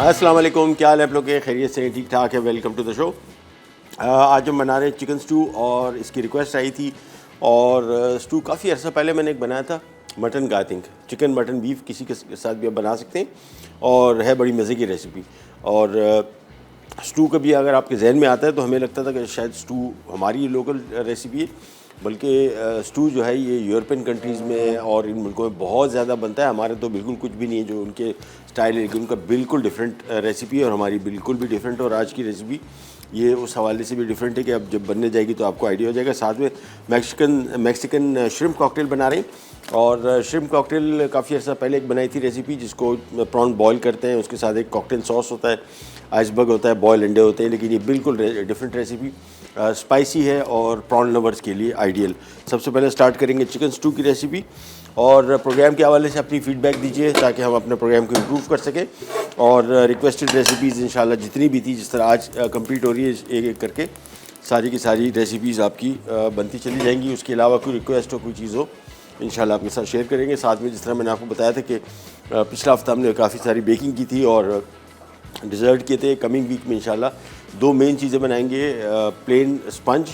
अस्सलाम वालेकुम, क्या हाल है आप लोग के? खैरियत से? ठीक ठाक है। Welcome to the show. आज हम बना रहे हैं चिकन स्टू और इसकी रिक्वेस्ट आई थी। और स्टू काफ़ी अर्सा पहले मैंने एक बनाया था, मटन का। I think chicken mutton beef किसी के साथ भी आप बना सकते हैं और है बड़ी मज़े की रेसिपी। और स्टू कभी अगर आपके जहन में आता है तो हमें लगता था कि शायद स्टू हमारी लोकल रेसिपी है, बल्कि स्टू जो है ये यूरोपियन कंट्रीज़ में और इन मुल्कों में बहुत ज़्यादा बनता है। हमारे तो बिल्कुल कुछ भी नहीं है जो उनके स्टाइल है, लेकिन उनका बिल्कुल डिफरेंट रेसिपी है और हमारी बिल्कुल भी डिफरेंट। और आज की रेसिपी ये उस हवाले से भी डिफरेंट है कि अब जब बनने जाएगी तो आपको आइडिया हो जाएगा। साथ में मैक्सिकन श्रिम्प कॉकटेल बना रहे हैं। और श्रिम्प कॉकटेल काफ़ी अर्सा पहले एक बनाई थी रेसिपी, जिसको प्रॉन बॉयल करते हैं, उसके साथ एक कॉकटेल सॉस होता है, आइसबर्ग होता है, बॉयल अंडे होते हैं। लेकिन ये बिल्कुल डिफरेंट रेसिपी, स्पाइसी है और प्रॉन लवर्स के लिए आइडियल। सबसे पहले स्टार्ट करेंगे चिकन स्टू की रेसिपी। और प्रोग्राम के हवाले से अपनी फ़ीडबैक दीजिए ताकि हम अपने प्रोग्राम को इम्प्रूव कर सकें। और रिक्वेस्टेड रेसिपीज़ इंशाल्लाह जितनी भी थी, जिस तरह आज कंप्लीट हो रही है एक एक करके, सारी की सारी रेसिपीज़ आपकी बनती चली जाएंगी। उसके अलावा कोई रिक्वेस्ट हो, कोई चीज़ हो, इंशाल्लाह आपके साथ शेयर करेंगे। साथ में जिस तरह मैंने आपको बताया था कि पिछला हफ्ता हमने काफ़ी सारी बेकिंग की थी और डिज़र्ट किए थे। कमिंग वीक में इंशाल्लाह दो मेन चीज़ें बनाएंगे, प्लेन स्पंज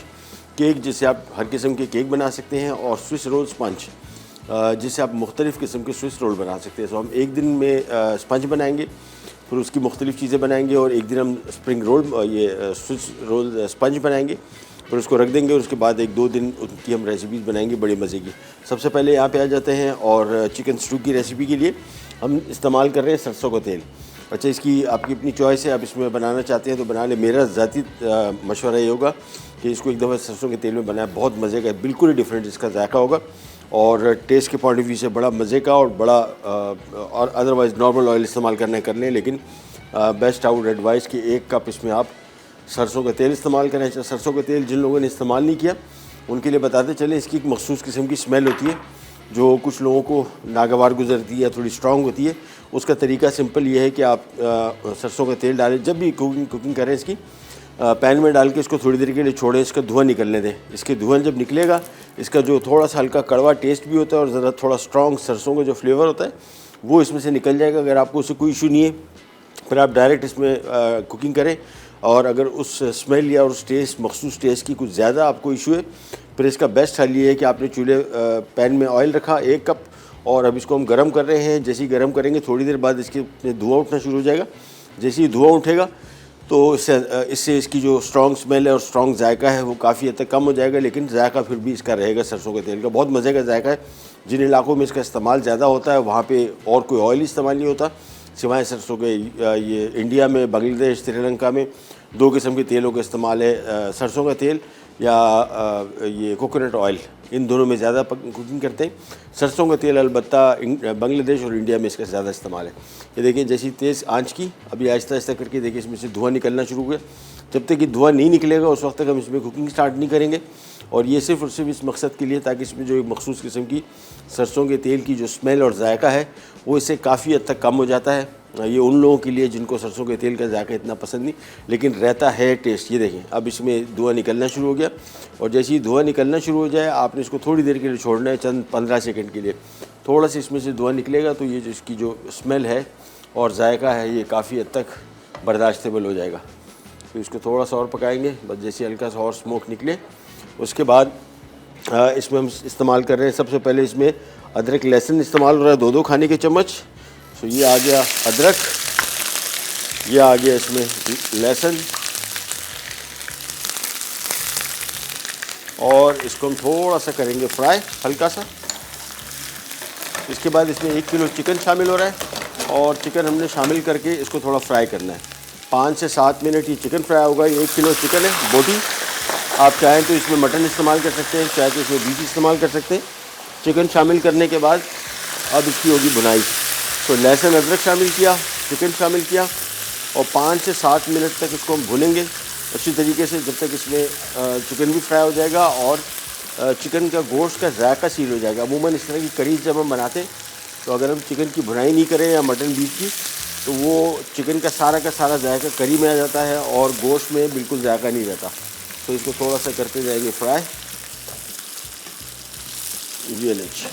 केक जिससे आप हर किस्म के केक बना सकते हैं, और स्विस रोल स्पंज जिससे आप मुख्तलिफ़ किस्म के स्विस रोल बना सकते हैं। तो हम एक दिन में स्पंज बनाएंगे, फिर उसकी मुख्तलिफ़ चीज़ें बनाएंगे, और एक दिन हम स्प्रिंग रोल ये स्विस रोल स्पंज बनाएंगे, फिर उसको रख देंगे। और उसके बाद एक दो दिन उनकी हम रेसिपीज़ बनाएंगे बड़े मज़े की। सबसे पहले यहाँ पे आ जाते हैं, और चिकन स्टू की रेसिपी के लिए हम इस्तेमाल कर रहे हैं सरसों का तेल। अच्छा, इसकी आपकी अपनी चॉइस है, आप इसमें बनाना चाहते हैं तो बना लें। मेरा ज़ाती मशवरा ये होगा कि इसको एक दफ़ा सरसों के तेल में बनाया, बहुत मज़े का, बिल्कुल ही डिफरेंट इसका जायका होगा और टेस्ट के पॉइंट ऑफ व्यू से बड़ा मज़े का और बड़ा और अदरवाइज़ नॉर्मल ऑयल इस्तेमाल कर लें, लेकिन बेस्ट आउट एडवाइस कि 1 कप इसमें आप सरसों का तेल इस्तेमाल करें। सरसों का तेल जिन लोगों ने इस्तेमाल नहीं किया उनके लिए बताते चलें, इसकी एक मखसूस किस्म की स्मेल होती है जो कुछ लोगों को नागवार गुजरती है या थोड़ी स्ट्रॉन्ग होती है। उसका तरीका सिंपल ये है कि आप सरसों का तेल डालें, जब भी कुकिंग करें इसकी पैन में डाल के इसको थोड़ी देर के लिए छोड़ें, इसका धुआं निकलने दें। इसके धुआं जब निकलेगा, इसका जो थोड़ा सा हल्का कड़वा टेस्ट भी होता है और ज़रा थोड़ा स्ट्रॉन्ग सरसों का जो फ्लेवर होता है वो इसमें से निकल जाएगा। अगर आपको उससे कोई इशू नहीं है फिर आप डायरेक्ट इसमें कुकिंग करें। और अगर उस स्मेल या उस टेस्ट मखसूस टेस्ट की कुछ ज़्यादा आपको इशू है, फिर इसका बेस्ट हल ये है कि आपने चूल्हे पैन में ऑयल रखा 1 कप, और अब इसको हम गर्म कर रहे हैं। जैसे ही गर्म करेंगे थोड़ी देर बाद इसके धुआं उठना शुरू हो जाएगा। जैसे ही धुआं उठेगा तो इससे इसकी जो स्ट्रॉन्ग स्मेल है और स्ट्रॉन्ग जायका है वो काफ़ी हद तक कम हो जाएगा, लेकिन जायका फिर भी इसका रहेगा सरसों के तेल का। बहुत मज़े का जायका है। जिन इलाकों में इसका इस्तेमाल ज़्यादा होता है वहाँ पे और कोई ऑयल इस्तेमाल नहीं होता सिवाय सरसों के। ये इंडिया में, बांग्लादेश, श्रीलंका में 2 किस्म के तेलों का इस्तेमाल है, सरसों का तेल या ये कोकोनट ऑयल, इन दोनों में ज़्यादा कुकिंग करते हैं। सरसों का तेल अलबत्ता बांग्लादेश और इंडिया में इसका ज़्यादा इस्तेमाल है। ये देखिए जैसी तेज़ आंच की, अभी आहिस्ता आहिस्ता करके देखिए इसमें से धुआं निकलना शुरू हो गया। जब तक कि धुआं नहीं निकलेगा उस वक्त तक हम इसमें कुकिंग स्टार्ट नहीं करेंगे। और ये सिर्फ और सिर्फ इस मकसद के लिए ताकि इसमें जो एक मखसूस किस्म की सरसों के तेल की जो स्मेल और जायका है वो इससे काफ़ी हद तक कम हो जाता है। ये उन लोगों के लिए जिनको सरसों के तेल का जायका इतना पसंद नहीं, लेकिन रहता है टेस्ट। ये देखें अब इसमें धुआं निकलना शुरू हो गया, और जैसे ही धुआं निकलना शुरू हो जाए आपने इसको थोड़ी देर के लिए छोड़ना है, चंद 15 सेकंड के लिए। थोड़ा सा इसमें से धुआं निकलेगा तो ये जो इसकी जो स्मेल है और जायका है ये काफ़ी हद तक बर्दाश्तेबल हो जाएगा। तो इसको थोड़ा सा और पकाएंगे, बस जैसे हल्का सा और स्मोक निकले उसके बाद इसमें हम इस्तेमाल कर रहे हैं। सबसे पहले इसमें अदरक लहसुन इस्तेमाल हो रहा है 2-2 खाने के चम्मच। तो ये आ गया अदरक, ये आ गया इसमें लहसुन, और इसको हम थोड़ा सा करेंगे फ्राई हल्का सा। इसके बाद इसमें 1 किलो चिकन शामिल हो रहा है, और चिकन हमने शामिल करके इसको थोड़ा फ्राई करना है। 5 से 7 मिनट ये चिकन फ्राई होगा। ये 1 किलो चिकन है बोटी। आप चाहें तो इसमें मटन इस्तेमाल कर सकते हैं, चाहे तो इसमें बीफ इस्तेमाल कर सकते हैं। चिकन शामिल करने के बाद अब इसकी होगी भुनाई। तो लहसुन अदरक शामिल किया, चिकन शामिल किया, और 5 से 7 मिनट तक इसको हम भुनेंगे अच्छी तरीके से, जब तक इसमें चिकन भी फ्राई हो जाएगा और चिकन का गोश्त का जायका सील हो जाएगा। अमूमन इस तरह की करी जब हम बनाते हैं तो अगर हम चिकन की भुनाई नहीं करें या मटन बीफ की, तो वो चिकन का सारा जायका करी में आ जाता है और गोश्त में बिल्कुल जायका नहीं रहता। तो इसको थोड़ा सा करते जाएंगे फ्राई। ये लीजिए,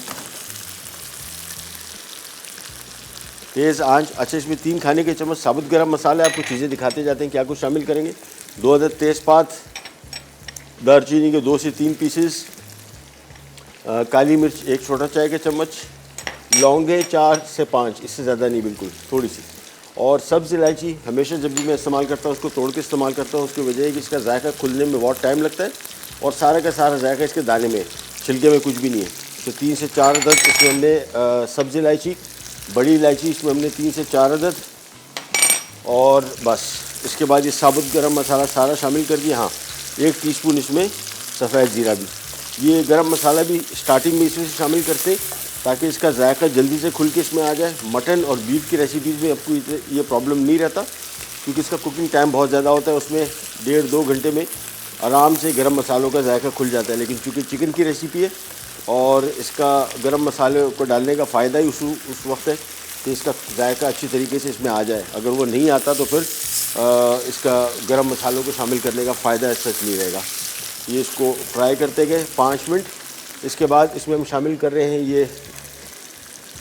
तेज़ आंच। अच्छा, इसमें 3 खाने के चम्मच साबुत गरम मसाला, आपको चीज़ें दिखाते जाते हैं क्या कुछ शामिल करेंगे। 2 अदद तेज़पात, दालचीनी के 2 से 3 पीसेस, काली मिर्च 1 छोटा चाय का चम्मच, लौंगे 4 से 5, इससे ज़्यादा नहीं, बिल्कुल थोड़ी सी। और सब्ज़ इलायची हमेशा जब भी मैं इस्तेमाल करता हूँ उसको तोड़ के इस्तेमाल करता हूँ। उसकी वजह है कि इसका जायका खुलने में बहुत टाइम लगता है और सारा का सारा जायका इसके दाने में, छिलके में कुछ भी नहीं है। तो 3 से 4 अदद इसमें हमने सब्ज़ इलायची, बड़ी इलायची इसमें हमने 3 से 4 अदद, और बस। इसके बाद ये साबुत गरम मसाला सारा शामिल कर दिया। हाँ, 1 टीस्पून इसमें सफ़ेद ज़ीरा भी। ये गरम मसाला भी स्टार्टिंग में इसमें शामिल करते हैं ताकि इसका जायका जल्दी से खुल के इसमें आ जाए। मटन और बीफ की रेसिपीज़ में आपको ये प्रॉब्लम नहीं रहता क्योंकि इसका कुकिंग टाइम बहुत ज़्यादा होता है, उसमें 1.5-2 घंटे में आराम से गरम मसालों का जायका खुल जाता है। लेकिन चूँकि चिकन की रेसिपी है और इसका गरम मसाले को डालने का फ़ायदा ही उस वक्त है कि इसका जायका अच्छी तरीके से इसमें आ जाए। अगर वो नहीं आता तो फिर इसका गरम मसालों को शामिल करने का फ़ायदा सच नहीं रहेगा। ये इसको फ्राई करते गए 5 मिनट। इसके बाद इसमें हम शामिल कर रहे हैं ये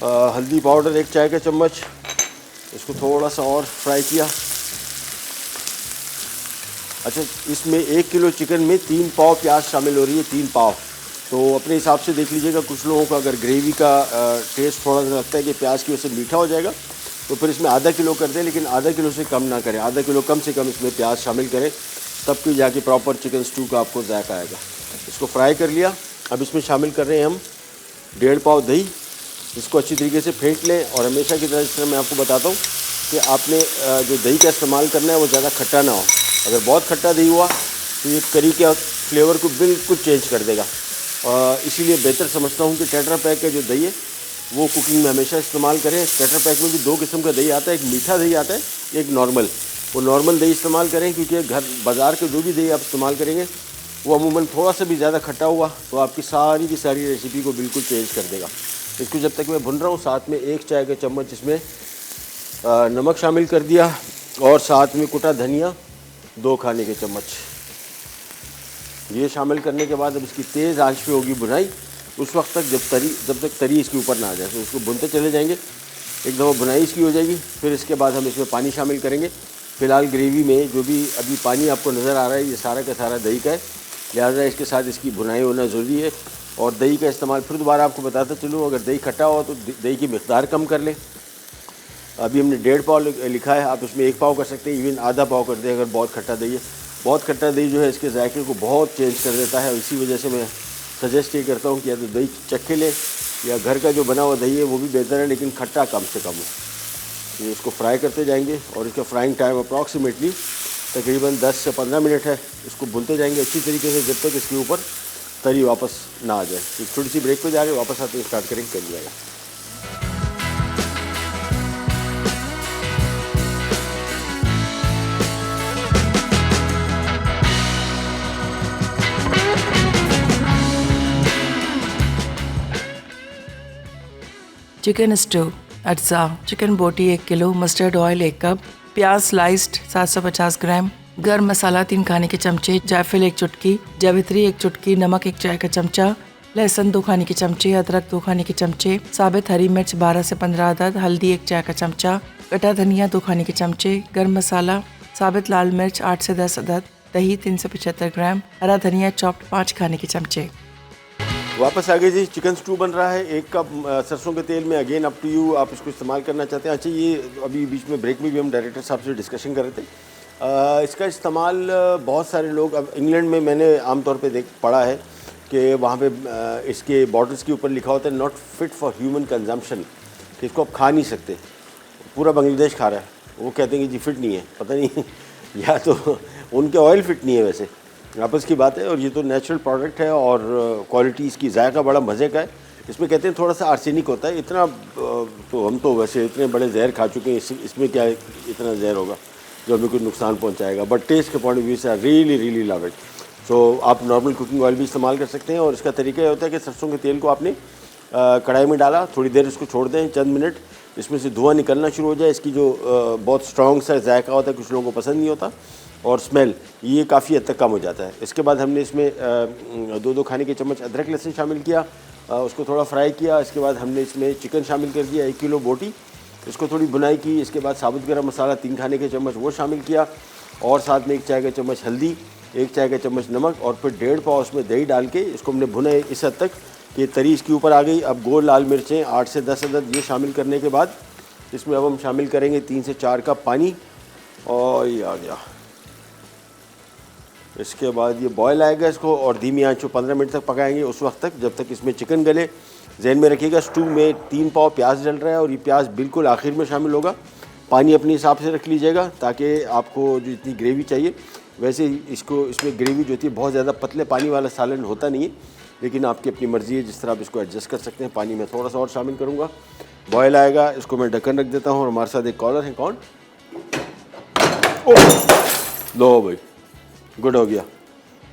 हल्दी पाउडर 1 चाय का चम्मच। इसको थोड़ा सा और फ्राई किया। अच्छा, इसमें 1 किलो चिकन में 3 पाव प्याज शामिल हो रही है, 3 पाव। तो अपने हिसाब से देख लीजिएगा। कुछ लोगों का अगर ग्रेवी का टेस्ट थोड़ा सा लगता है कि प्याज की वजह से मीठा हो जाएगा तो फिर इसमें आधा किलो कर दें, लेकिन आधा किलो से कम ना करें। आधा किलो कम से कम इसमें प्याज शामिल करें, तब कि जाके प्रॉपर चिकन स्टू का आपको जायका आएगा। इसको फ्राई कर लिया। अब इसमें शामिल कर रहे हैं हम 1.5 पाव दही। इसको अच्छी तरीके से फेंट लें और हमेशा की तरह, जिस तरह मैं आपको बताता हूँ कि आपने जो दही का इस्तेमाल करना है वो ज़्यादा खट्टा ना हो। अगर बहुत खट्टा दही हुआ तो ये करी के फ्लेवर को बिल्कुल चेंज कर देगा। इसीलिए बेहतर समझता हूँ कि टेट्रा पैक का जो दही है वो कुकिंग में हमेशा इस्तेमाल करें। टेट्रा पैक में भी 2 किस्म का दही आता है, एक मीठा दही आता है, एक नॉर्मल। वो नॉर्मल दही इस्तेमाल करें क्योंकि घर बाज़ार के जो भी दही आप इस्तेमाल करेंगे वो अमूमन थोड़ा सा भी ज़्यादा खट्टा हुआ तो आपकी सारी की सारी रेसिपी को बिल्कुल चेंज कर देगा। इसको जब तक मैं भून रहा हूँ, साथ में 1 चाय का चम्मच इसमें नमक शामिल कर दिया और साथ में कुटा धनिया 2 खाने के चम्मच। ये शामिल करने के बाद अब इसकी तेज़ आंच पे होगी भुनाई उस वक्त तक जब तक तरी इसके ऊपर ना आ जाए। तो इसको भुनते चले जाएंगे, एक दफ़ा भुनाई इसकी हो जाएगी। फिर इसके बाद हम इसमें पानी शामिल करेंगे। फ़िलहाल ग्रेवी में जो भी अभी पानी आपको नज़र आ रहा है ये सारा का सारा दही का है, लिहाजा इसके साथ इसकी भुनाई होना ज़रूरी है। और दही का इस्तेमाल फिर दोबारा आपको बताता चलूँ, अगर दही खट्टा हो तो दही की मिक़दार कम कर लें। अभी हमने 1.5 पाव लिखा है, आप इसमें 1 पाव कर सकते हैं, इवन आधा पाव कर दें अगर बहुत खट्टा दही है। बहुत खट्टा दही जो है इसके जायके को बहुत चेंज कर देता है। इसी वजह से मैं सजेस्ट ये करता हूँ कि या तो दही चखे लें या घर का जो बना हुआ दही है वो भी बेहतर है, लेकिन खट्टा कम से कम हो। ये इसको फ्राई करते जाएंगे और इसका फ्राइंग टाइम अप्रॉक्सीमेटली तकरीबन 10 से 15 मिनट है। इसको भूनते जाएंगे अच्छी तरीके से जब तक इसके ऊपर तरी वापस ना आ जाए। तो छोटी सी ब्रेक पे जा रहे वापस आते स्टार्ट करेंगे, कर जाएगा। चिकन स्टू, अज्जा, चिकन बोटी 1 किलो, मस्टर्ड ऑयल 1 कप, प्याज स्लाइस्ड 750 ग्राम, गर्म मसाला 3 खाने के चमचे, जायफल 1 चुटकी, जावित्री 1 चुटकी, नमक 1 चाय का चमचा, लहसुन 2 खाने के चमचे, अदरक 2 खाने के चमचे, साबित हरी मिर्च 12 से 15 अदद, हल्दी 1 चाय का चमचा, कटा धनिया 2 खाने के चमचे, गर्म मसाला, साबित लाल मिर्च 8 से 10 अदद, दही 375 ग्राम, हरा धनिया चॉप्ड 5 खाने के चमचे। वापस आ गए जी। चिकन स्टू बन रहा है 1 कप सरसों के तेल में। अगेन अप टू यू, आप इसको इस्तेमाल करना चाहते हैं। अच्छा, ये अभी बीच में ब्रेक में भी हम डायरेक्टर साहब से डिस्कशन कर रहे थे। इसका इस्तेमाल बहुत सारे लोग, अब इंग्लैंड में मैंने आमतौर पे पढ़ा है कि वहाँ पे इसके बॉटल्स के ऊपर लिखा होता है not fit for human consumption, कि इसको आप खा नहीं सकते। पूरा बांग्लादेश खा रहा है, वो कहते हैं कि जी फिट नहीं है, पता नहीं या तो उनके ऑयल फिट नहीं है, वैसे आपस की बात है। और ये तो नेचुरल प्रोडक्ट है और क्वालिटी इसकी जायका बड़ा मज़े का है। इसमें कहते हैं थोड़ा सा आर्सेनिक होता है। इतना तो हम तो वैसे इतने बड़े जहर खा चुके हैं, इसमें क्या इतना जहर होगा जो हमें कुछ नुकसान पहुंचाएगा। बट टेस्ट के पॉइंट ऑफ व्यू से रियली लव इट। सो आप नॉर्मल कुकिंग ऑयल भी इस्तेमाल कर सकते हैं। और इसका तरीका ये होता है कि सरसों के तेल को आपने कढ़ाई में डाला, थोड़ी देर इसको छोड़ दें, चंद मिनट, इसमें से धुआं निकलना शुरू हो जाए। इसकी जो बहुत स्ट्रॉन्ग सा जायका होता है, कुछ लोगों को पसंद नहीं होता, और स्मेल ये काफ़ी हद तक कम हो जाता है। इसके बाद हमने इसमें 2 खाने के चम्मच अदरक लहसुन शामिल किया, उसको थोड़ा फ्राई किया। इसके बाद हमने इसमें चिकन शामिल कर दिया, 1 किलो बोटी, इसको थोड़ी भुनाई की। इसके बाद साबुत गरम मसाला 3 खाने के चम्मच वो शामिल किया, और साथ में 1 चाय का चम्मच हल्दी, 1 चाय का चम्मच नमक, और फिर 1.5 पाव उसमें दही डाल के इसको हमने भुना इस हद तक कि तरी इसके ऊपर आ गई। अब गोल लाल मिर्चें 8 से 10 अदद ये शामिल करने के बाद इसमें अब हम शामिल करेंगे 3 से 4 कप पानी, और ये आ गया। इसके बाद ये बॉयल आएगा, इसको और धीमी आंच पे 15 मिनट तक पकाएंगे, उस वक्त तक जब तक इसमें चिकन गले। जहन में रखिएगा स्टू में 3 पाव प्याज डल रहा है, और ये प्याज बिल्कुल आखिर में शामिल होगा। पानी अपने हिसाब से रख लीजिएगा ताकि आपको जो इतनी ग्रेवी चाहिए, वैसे इसको इसमें ग्रेवी जो होती है बहुत ज़्यादा पतले पानी वाला सालन होता नहीं है, लेकिन आपकी अपनी मर्ज़ी है जिस तरह आप इसको एडजस्ट कर सकते हैं। पानी में थोड़ा सा और शामिल करूँगा। बॉयल आएगा, इसको मैं ढक्कन रख देता हूँ, और हमारे साथ एक कॉलर है। कौन? ओह लो भाई, गुड हो गया,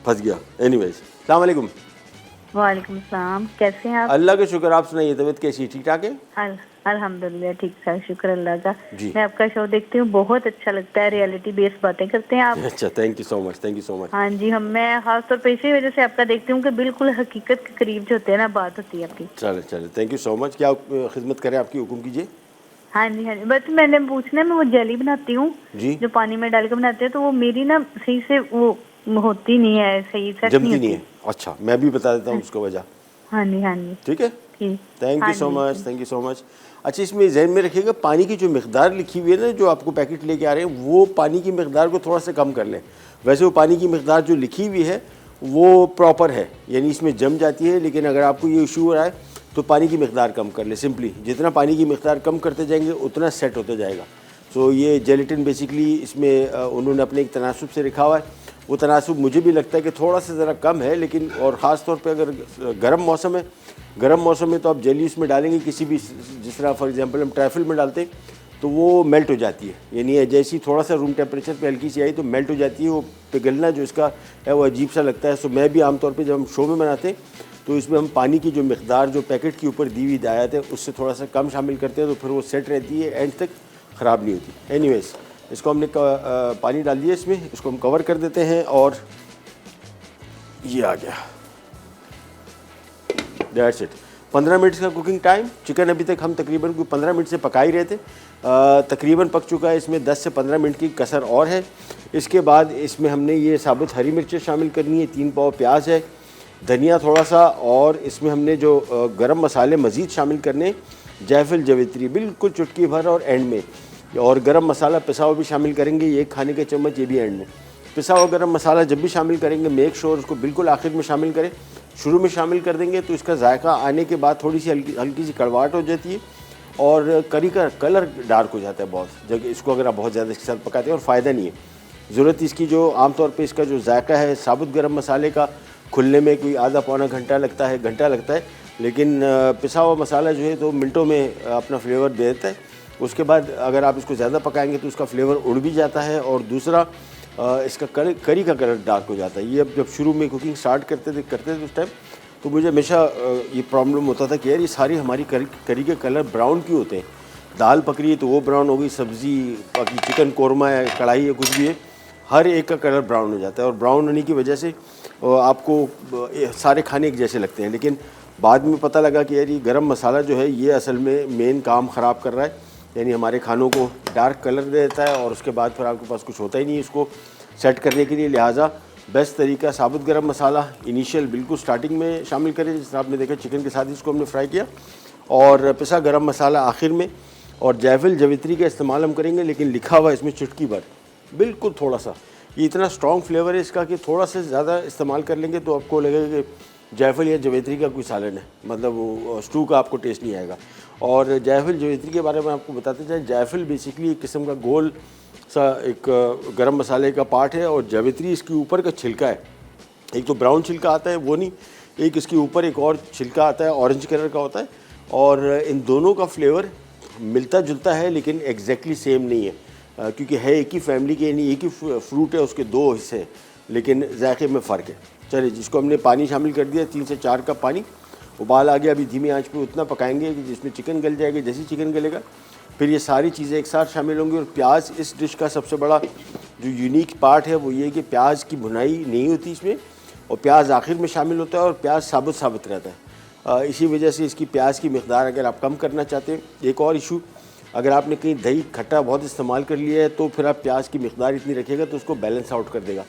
फंस गया। एनीवेज, अस्सलाम वालेकुम। वालेकुम सलाम, कैसे हैं आप? अल्लाह का शुक्र, आप सुनाइए, तबीयत कैसी? ठीक ठाक है? अल्हम्दुलिल्लाह ठीक ठाक, शुक्र अल्लाह का। जी। मैं आपका शो देखती हूँ, बहुत अच्छा लगता है, रियलिटी बेस्ड बातें करते हैं आप। अच्छा, thank you so much, thank you so much. हाँ जी, मैं खास तौर पे इसी वजह से आपका देखती हूँ कि बिल्कुल हकीकत के करीब जो होते हैं ना बात होती है आपकी। चले चले, थैंक यू सो मच। क्या खिदमत करें आपकी, हुक्म कीजिए। हाँ जी हाँ जी, बस मैंने पूछना है, मैं वो जेली बनाती हूँ जी। जो पानी में डाल के बनाते हैं, तो वो मेरी ना सही से वो होती नहीं है, सही सेट जमती नहीं नहीं होती। है? अच्छा, मैं भी बता देता हूँ उसको वजह। हाँ जी हाँ जी ठीक है, ठीक। थैंक हाँ यू सो जी, much, thank you so much. अच्छा, इसमें जहन में रखिएगा पानी की जो मकदार लिखी हुई है ना, जो आपको पैकेट लेके आ रहे हैं, वो पानी की मकदार को थोड़ा सा कम कर लें। वैसे वो पानी की मकदार जो लिखी हुई है वो प्रॉपर है, यानी इसमें जम जाती है, लेकिन अगर आपको ये इशू हो रहा है तो पानी की मकदार कम कर लें। सिंपली जितना पानी की मकदार कम करते जाएंगे उतना सेट होते जाएगा। तो ये जेलेटिन बेसिकली इसमें उन्होंने अपने एक तनासुब से लिखा हुआ है। वो तनासुब मुझे भी लगता है कि थोड़ा सा ज़रा कम है, लेकिन और ख़ास तौर पे अगर गर्म मौसम है, गर्म मौसम में तो आप जेली उसमें डालेंगे किसी भी, जिस तरह फॉर एग्जांपल हम ट्रैफल में डालते हैं तो वो मेल्ट हो जाती है, यानी जैसे ही थोड़ा सा रूम टेम्परेचर पे हल्की सी आई तो मेल्ट हो जाती है। वो पिघलना जो इसका है वो अजीब सा लगता है। सो मैं भी आमतौर पे जब हम शो में बनाते हैं तो इसमें हम पानी की जो मकदार जो पैकेट के ऊपर दी हुई हिदायत है उससे थोड़ा सा कम शामिल करते हैं, तो फिर वो सेट रहती है, एंड तक ख़राब नहीं होती। एनीवेज, इसको हमने पानी डाल दिया इसमें, इसको हम कवर कर देते हैं, और ये आ गया, दैट्स इट। 15 मिनट का कुकिंग टाइम। चिकन अभी तक हम तकरीबन कोई 15 मिनट से पका ही रहे थे, तकरीबन पक चुका है। इसमें 10 से 15 मिनट की कसर और है। इसके बाद इसमें हमने ये साबुत हरी मिर्चें शामिल करनी है, 3 पाव प्याज है, धनिया थोड़ा सा, और इसमें हमने जो गरम मसाले मज़ीद शामिल करने, जायफल जवित्री बिल्कुल चुटकी भर, और एंड में, और गरम मसाला पिसा हुआ भी शामिल करेंगे, ये 1 खाने के चम्मच, ये भी एंड में। पिसा हुआ गरम मसाला जब भी शामिल करेंगे मेक श्योर उसको बिल्कुल आखिर में शामिल करें। शुरू में शामिल कर देंगे तो इसका जायका आने के बाद थोड़ी सी हल्की सी कड़वाहट हो जाती है, और करी का कलर डार्क हो जाता है बहुत जगह, इसको अगर आप बहुत ज़्यादा इसके साथ पकाते हैं, और फ़ायदा नहीं है। ज़रूरत इसकी जो आमतौर पे इसका जो जायका है साबुत गरम मसाले का खुलने में कोई आधा पौना घंटा लगता है, लेकिन पिसा हुआ मसाला जो है तो मिनटों में अपना फ्लेवर दे देता है। उसके बाद अगर आप इसको ज़्यादा पकाएंगे तो उसका फ्लेवर उड़ भी जाता है, और दूसरा इसका करी का कलर डार्क हो जाता है। ये अब जब शुरू में कुकिंग स्टार्ट करते थे उस टाइम तो मुझे हमेशा ये प्रॉब्लम होता था कि यार ये सारी हमारी करी के कलर ब्राउन क्यों होते हैं। दाल पक रही है तो वो ब्राउन हो गई, सब्ज़ी बाकी चिकन कोरमा है, कढ़ाई है, कुछ भी है, हर एक का कलर ब्राउन हो जाता है, और ब्राउन होने की वजह से आपको सारे खाने एक जैसे लगते हैं। लेकिन बाद में पता लगा कि यार ये गरम मसाला जो है ये असल में मेन काम ख़राब कर रहा है, यानी हमारे खानों को डार्क कलर दे देता है, और उसके बाद फिर आपके पास कुछ होता ही नहीं इसको सेट करने के लिए। लिहाजा बेस्ट तरीका साबुत गरम मसाला इनिशियल बिल्कुल स्टार्टिंग में शामिल करें, जिस आपने देखा चिकन के साथ इसको हमने फ्राई किया, और पिसा गरम मसाला आखिर में, और जायफल जवित्री का इस्तेमाल हम करेंगे, लेकिन लिखा हुआ इसमें चुटकी भर, बिल्कुल थोड़ा सा। ये इतना स्ट्रॉन्ग फ्लेवर है इसका कि थोड़ा सा ज़्यादा इस्तेमाल कर लेंगे तो आपको लगेगा कि जायफल या जवित्री का कोई सालन है, मतलब वो स्टू का आपको टेस्ट नहीं आएगा। और जायफल जवित्री के बारे में आपको बताते जाए, जायफल बेसिकली एक किस्म का गोल सा एक गरम मसाले का पार्ट है, और जवित्री इसके ऊपर का छिलका है। एक तो ब्राउन छिलका आता है वो नहीं, एक इसके ऊपर एक और छिलका आता है ऑरेंज कलर का होता है, और इन दोनों का फ्लेवर मिलता जुलता है लेकिन एग्जैक्टली सेम नहीं है, क्योंकि है एक ही फैमिली के, यानी एक ही फ्रूट है, उसके 2 हिस्से हैं, लेकिन जायके में फ़र्क है। चलिए, जिसको हमने पानी शामिल कर दिया, 3 से 4 कप पानी, उबाल आ गया। अभी धीमी आंच पे उतना पकाएंगे कि जिसमें चिकन गल जाएगा। जैसे ही चिकन गलेगा फिर ये सारी चीज़ें एक साथ शामिल होंगी। और प्याज इस डिश का सबसे बड़ा जो यूनिक पार्ट है वो ये कि प्याज की भुनाई नहीं होती इसमें, और प्याज आखिर में शामिल होता है, और प्याज साबुत रहता है। इसी वजह से इसकी प्याज की मकदार अगर आप कम करना चाहते हैं। एक और इशू अगर आपने कहीं दही खट्टा बहुत इस्तेमाल कर लिया है तो फिर आप प्याज की मिकदार इतनी रखिएगा तो उसको बैलेंस आउट कर देगा।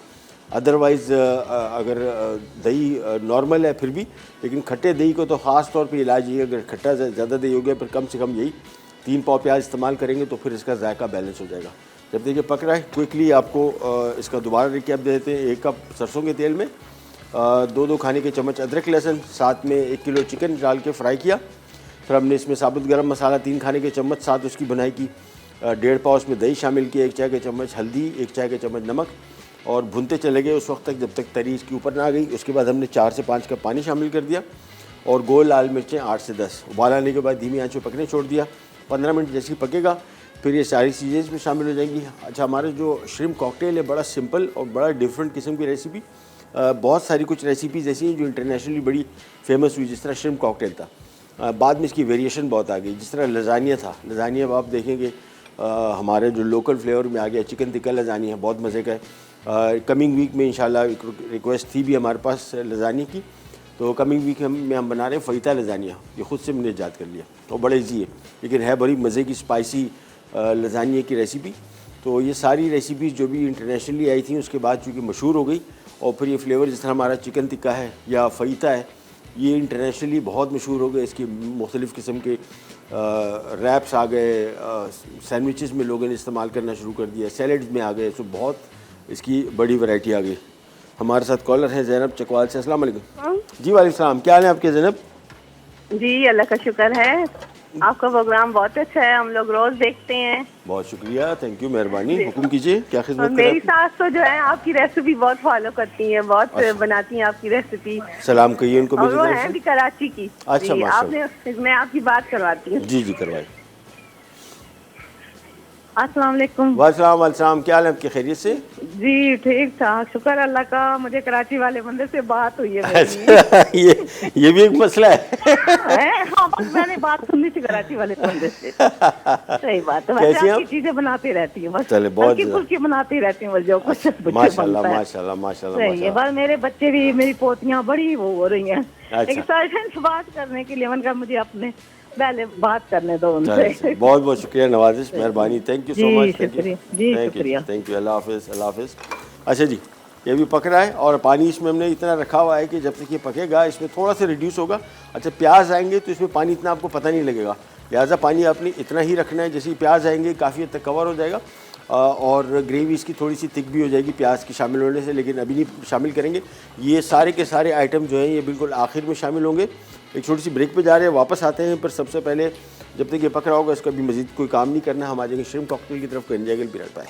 अदरवाइज़ अगर दही नॉर्मल है फिर भी, लेकिन खट्टे दही को तो ख़ास तौर पे इलाज ये, अगर खट्टा ज़्यादा दही हो गया फिर कम से कम यही 3 पाव प्याज इस्तेमाल करेंगे तो फिर इसका जायका बैलेंस हो जाएगा। जब देखिए पक रहा है, क्विकली आपको इसका दोबारा रिकैप दे देते हैं। 1 कप सरसों के तेल में 2 खाने के चम्मच अदरक लहसुन, साथ में 1 किलो चिकन डाल के फ्राई किया। फिर हमने इसमें साबुत गरम मसाला 3 खाने के चम्मच, साथ उसकी बनाई की 1.5 पाव उसमें दही शामिल किया, 1 चाय के चम्मच हल्दी, 1 चाय के चम्मच नमक, और भुनते चले गए उस वक्त तक जब तक तरी इसके ऊपर ना आ गई। उसके बाद हमने 4 से 5 कप पानी शामिल कर दिया और गोल लाल मिर्चें 8 से 10 उबाल आने के बाद धीमी आंच में पकने छोड़ दिया। 15 मिनट जैसे ही पकेगा फिर ये सारी चीज़ें इसमें शामिल हो जाएंगी। अच्छा, हमारे जो श्रिम्प कॉकटेल है बड़ा सिंपल और बड़ा डिफरेंट किस्म की रेसिपी। बहुत सारी कुछ रेसिपीज़ ऐसी हैं जो इंटरनेशनली बड़ी फेमस हुई, जिस तरह श्रिम्प कॉकटेल था। बाद में इसकी वेरिएशन बहुत आ गई, जिस तरह लजानिया था। लजानिया अब आप देखेंगे हमारे जो लोकल फ्लेवर में आ गया, चिकन टिक्का लजानिया बहुत मज़े का है। कमिंग वीक में इंशाल्लाह एक रिक्वेस्ट थी भी हमारे पास लजानिया की, तो कमिंग वीक में हम बना रहे हैं फ़ईता लजानिया। ये ख़ुद से मैंने ईजाद कर लिया और बड़ा ईजी है, लेकिन है बड़ी मज़े की स्पाइसी लजानिया की रेसिपी। तो ये सारी रेसिपीज़ जो भी इंटरनेशनली आई थी उसके बाद चूँकि मशहूर हो गई, और फिर ये फ्लेवर जिस तरह हमारा चिकन टिक्का है या फ़ईता है, ये इंटरनेशनली बहुत मशहूर हो गए। इसकी मुख्तलिफ़ किस्म के रैप्स आ गए, सैंडविचेस में लोगों ने इस्तेमाल करना शुरू कर दिया, सैलड्स में आ गए, तो बहुत इसकी बड़ी वैरायटी आ गई। हमारे साथ कॉलर हैं ज़ैनब चकवाल से। अस्सलाम वालेकुम। जी वालेकुम सलाम, क्या हाल है आपके ज़ैनब? जी अल्लाह का शुक्र है, आपका प्रोग्राम बहुत अच्छा है, हम लोग रोज देखते हैं। बहुत शुक्रिया, थैंक यू, मेहरबानी। हुक्म कीजिए, क्या खिदमत मेरी करें? सास तो जो है आपकी रेसिपी बहुत फॉलो करती हैं, बहुत बनाती हैं आपकी रेसिपी। सलाम कहिए उनको और मेरी वो तरफ है से। भी कराची की। अच्छा, जी, माशाल्लाह। आपने, मैं आपकी बात करवाती हूँ। जी जी करवाइए। अस्सलाम वालेकुम। वालेकुम, क्या हाल है आपके? खैरियत से? जी ठीक ठाक, शुक्र अल्लाह का। मुझे कराची वाले बंदे से बात हुई है मेरी। अच्छा, ये भी एक मसला है। हाँ, बस मैंने बात सुननी थी कराची वाले बंदे से। सही बात है, कैसी वैसे आप? आपकी चीजें बनाती रहती हैं, बस चले, बहुत हल्की फुल्की बनाती रहती हैं, बस जो कुछ माशाल्लाह माशाल्लाह माशाल्लाह सही है। माशाल्लाह। बस मेरे बच्चे भी, मेरी पोतियाँ बड़ी वो हो रही हैं, अच्छा। एक सर्जन से बात करने के लिए मैंने कहा मुझे अपने पहले बात करने दो चलो, उनसे। बहुत बहुत शुक्रिया, नवाजिश, मेहरबानी, थैंक यू सो जी, मच। शुक्रिया। जी, शुक्रिया। थैंक यू, अल्लाह हाफिज़, अल्लाह हाफिज़। अच्छा जी, ये भी पक रहा है और पानी इसमें हमने इतना रखा हुआ है कि जब तक ये पकेगा इसमें थोड़ा सा रिड्यूस होगा। अच्छा, प्याज आएंगे तो इसमें पानी इतना आपको पता नहीं लगेगा, लिहाजा पानी आपने इतना ही रखना है। जैसे ही प्याज आएंगे काफ़ी हद तक कवर हो जाएगा और ग्रेवी इसकी थोड़ी सी थिक भी हो जाएगी प्याज की शामिल होने से, लेकिन अभी नहीं शामिल करेंगे। ये सारे के सारे आइटम जो हैं ये बिल्कुल आखिर में शामिल होंगे। एक छोटी सी ब्रेक पे जा रहे हैं, वापस आते हैं। पर सबसे पहले जब तक ये पक रहा होगा इसका भी मज़ीद कोई काम नहीं करना, हम आ जाएंगे श्रिम्प कॉकटेल की तरफ। को enjoy will be right back.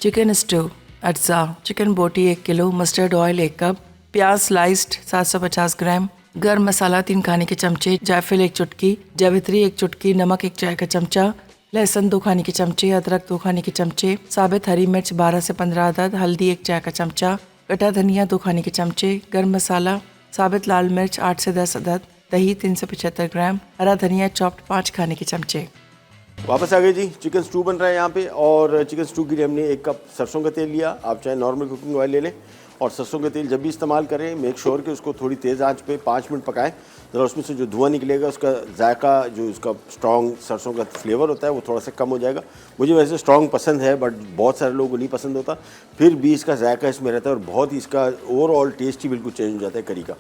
Chicken stew, अज्जा, चिकन बोटी 1 किलो, मस्टर्ड ऑयल 1 कप, प्याज स्लाइस्ड 750 ग्राम, गर्म मसाला 3 खाने के चमचे, जायफल 1 चुटकी, जावित्री 1 चुटकी, नमक 1 चाय का चमचा, लहसुन 2 खाने के चमचे, अदरक 2 खाने के चमचे, साबित हरी मिर्च 12 से 15 अदद, हल्दी 1 चाय का चमचा, कटा धनिया 2 खाने के चमचे, गर्म मसाला, साबित लाल मिर्च 8 से 10 अदद, दही 375 ग्राम, हरा धनिया चॉप्ड 5 खाने के चमचे। वापस आ गए जी। चिकन स्टू बन रहा है यहाँ पे, और चिकन स्टू के लिए हमने 1 कप सरसों का तेल लिया। आप चाहे नॉर्मल कुकिंग ऑयल ले लें, और सरसों का तेल जब भी इस्तेमाल करें मेक श्योर कि उसको थोड़ी तेज़ आंच पे 5 मिनट पकाएं। ज़रा उसमें से जो धुआं निकलेगा उसका जायका, जो उसका स्ट्रॉन्ग सरसों का फ्लेवर होता है वो थोड़ा सा कम हो जाएगा। मुझे वैसे स्ट्रॉन्ग पसंद है, बट बहुत सारे लोगों को नहीं पसंद होता, फिर भी इसका जायका इसमें रहता है और बहुत ही इसका ओवरऑल टेस्ट ही बिल्कुल चेंज हो जाता है करी का।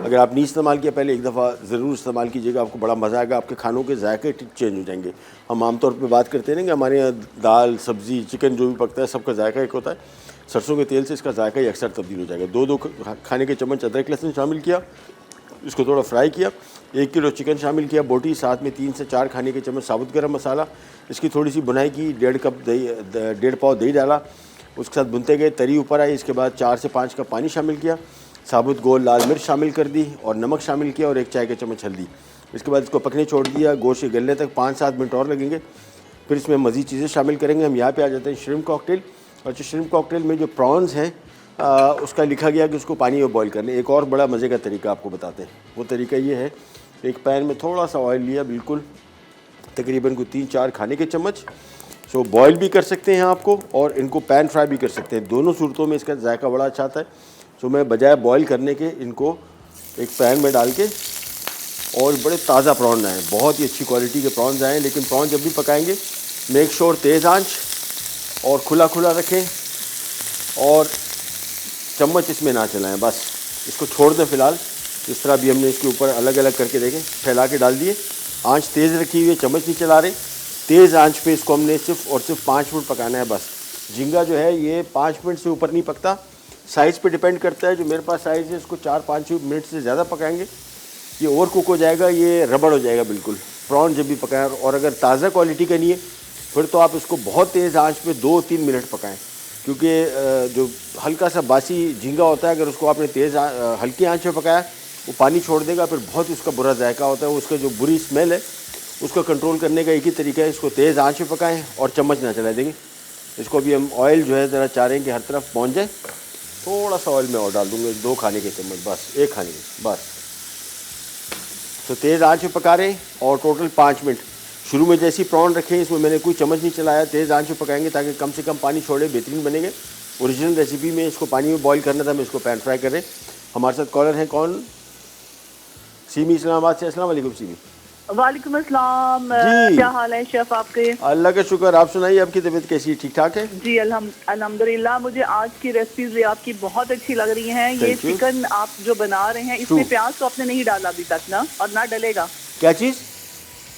अगर आप नहीं इस्तेमाल किया पहले, एक दफ़ा ज़रूर इस्तेमाल कीजिएगा, आपको बड़ा मज़ा आएगा, आपके खानों के जायके चेंज हो जाएंगे। हम आमतौर पर बात करते हैं कि हमारे यहाँ दाल सब्ज़ी चिकन जो भी पकता है सबका जायका एक होता है, सरसों के तेल से इसका जायका ही अक्सर तब्दील हो जाएगा। 2 खाने के चम्मच अदरक लहसुन शामिल किया, इसको थोड़ा फ्राई किया। 1 किलो चिकन शामिल किया बोटी, साथ में 3 से 4 खाने के चम्मच साबुत गरम मसाला, इसकी थोड़ी सी बुनाई की। 1.5 कप दही, 1.5 पाव दही डाला, उसके साथ भुनते गए, तरी ऊपर आई। इसके बाद 4 से 5 कप पानी शामिल किया, साबुत गोल लाल मिर्च शामिल कर दी और नमक शामिल किया और 1 चाय के चम्मच हल्दी। इसके बाद इसको पकने छोड़ दिया, गोश्त गलने तक 5-7 मिनट और लगेंगे। फिर इसमें मज़ीद चीज़ें शामिल करेंगे। हम यहाँ पे आ जाते हैं श्रिम्प कॉकटेल। और जो श्रिम्प कॉकटेल में जो प्रॉन्स हैं उसका लिखा गया कि उसको पानी में बॉईल कर लें। एक और बड़ा मज़े का तरीका आपको बताते हैं। वो तरीका ये है, एक पैन में थोड़ा सा ऑयल लिया, बिल्कुल तकरीबन को 3-4 खाने के चम्मच। सो बॉईल भी कर सकते हैं आपको, और इनको पैन फ्राई भी कर सकते हैं। दोनों सूरतों में इसका जायका बड़ा अच्छा आता है। सो मैं बजाय बॉईल करने के इनको एक पैन में डाल के, और बड़े ताज़ा प्रॉन आए, बहुत ही अच्छी क्वालिटी के प्रॉन्स आए। लेकिन प्रॉन जब भी पकाएंगे मेक श्योर तेज़ आंच और खुला खुला रखें, और चम्मच इसमें ना चलाएं। बस इसको छोड़ दें फ़िलहाल। इस तरह भी हमने इसके ऊपर अलग अलग करके देखें, फैला के डाल दिए। आंच तेज़ रखी हुई है, चम्मच नहीं चला रहे। तेज़ आंच पे इसको हमने सिर्फ और सिर्फ 5 मिनट पकाना है बस। झींगा जो है ये 5 मिनट से ऊपर नहीं पकता, साइज़ पे डिपेंड करता है। जो मेरे पास साइज़ है इसको 4-5 मिनट से ज़्यादा पकाएंगे ये ओवर कुक हो जाएगा, ये रबड़ हो जाएगा बिल्कुल। प्रॉन जब भी पकाएं, और अगर ताज़ा क्वालिटी का नहीं है फिर तो आप इसको बहुत तेज़ आंच पे 2-3 मिनट पकाएं, क्योंकि जो हल्का सा बासी झींगा होता है अगर उसको आपने तेज़ हल्की आंच पे पकाया वो पानी छोड़ देगा, फिर बहुत ही उसका बुरा जायका होता है। उसका जो बुरी स्मेल है उसको कंट्रोल करने का एक ही तरीका है, इसको तेज़ आंच पे पकाएं और चम्मच ना चलाएं। देखिए इसको भी हम ऑयल जो है ज़रा चाह रहे हैं कि हर तरफ पहुँच जाए। थोड़ा सा ऑयल मैं और डाल दूँगा, 2 खाने के चम्मच, बस 1 खाने के, बस। तो तेज़ आंच पे पका रहे हैं और टोटल 5 मिनट। शुरू में जैसी प्रॉन रखें इसमें मैंने कोई चम्मच नहीं चलाया, तेज़ आंच पे पकाएंगे ताकि कम से कम पानी छोड़े, बेहतरीन बनेंगे। ओरिजिनल रेसिपी में इसको पानी में बॉईल करना था, मैं इसको पैन फ्राई कर रहे हैं। हमारे साथ कॉलर हैं कौन? सीमी इस्लामाबाद से। अस्सलाम वालेकुम सीमी। वालेकुम अस्सलाम। जी। क्या हाल है शेफ आपके? अल्लाह का शुक्र, आप सुनाइए आपकी तबीयत कैसी है? ठीक ठाक है जी अल्हम्दुलिल्लाह। मुझे आज की रेसिपीज भी आपकी बहुत अच्छी लग रही हैं। ये Thank you. चिकन आप जो बना रहे हैं True. इसमें प्याज तो आपने नहीं डाला अभी तक ना, और ना डलेगा? क्या चीज़?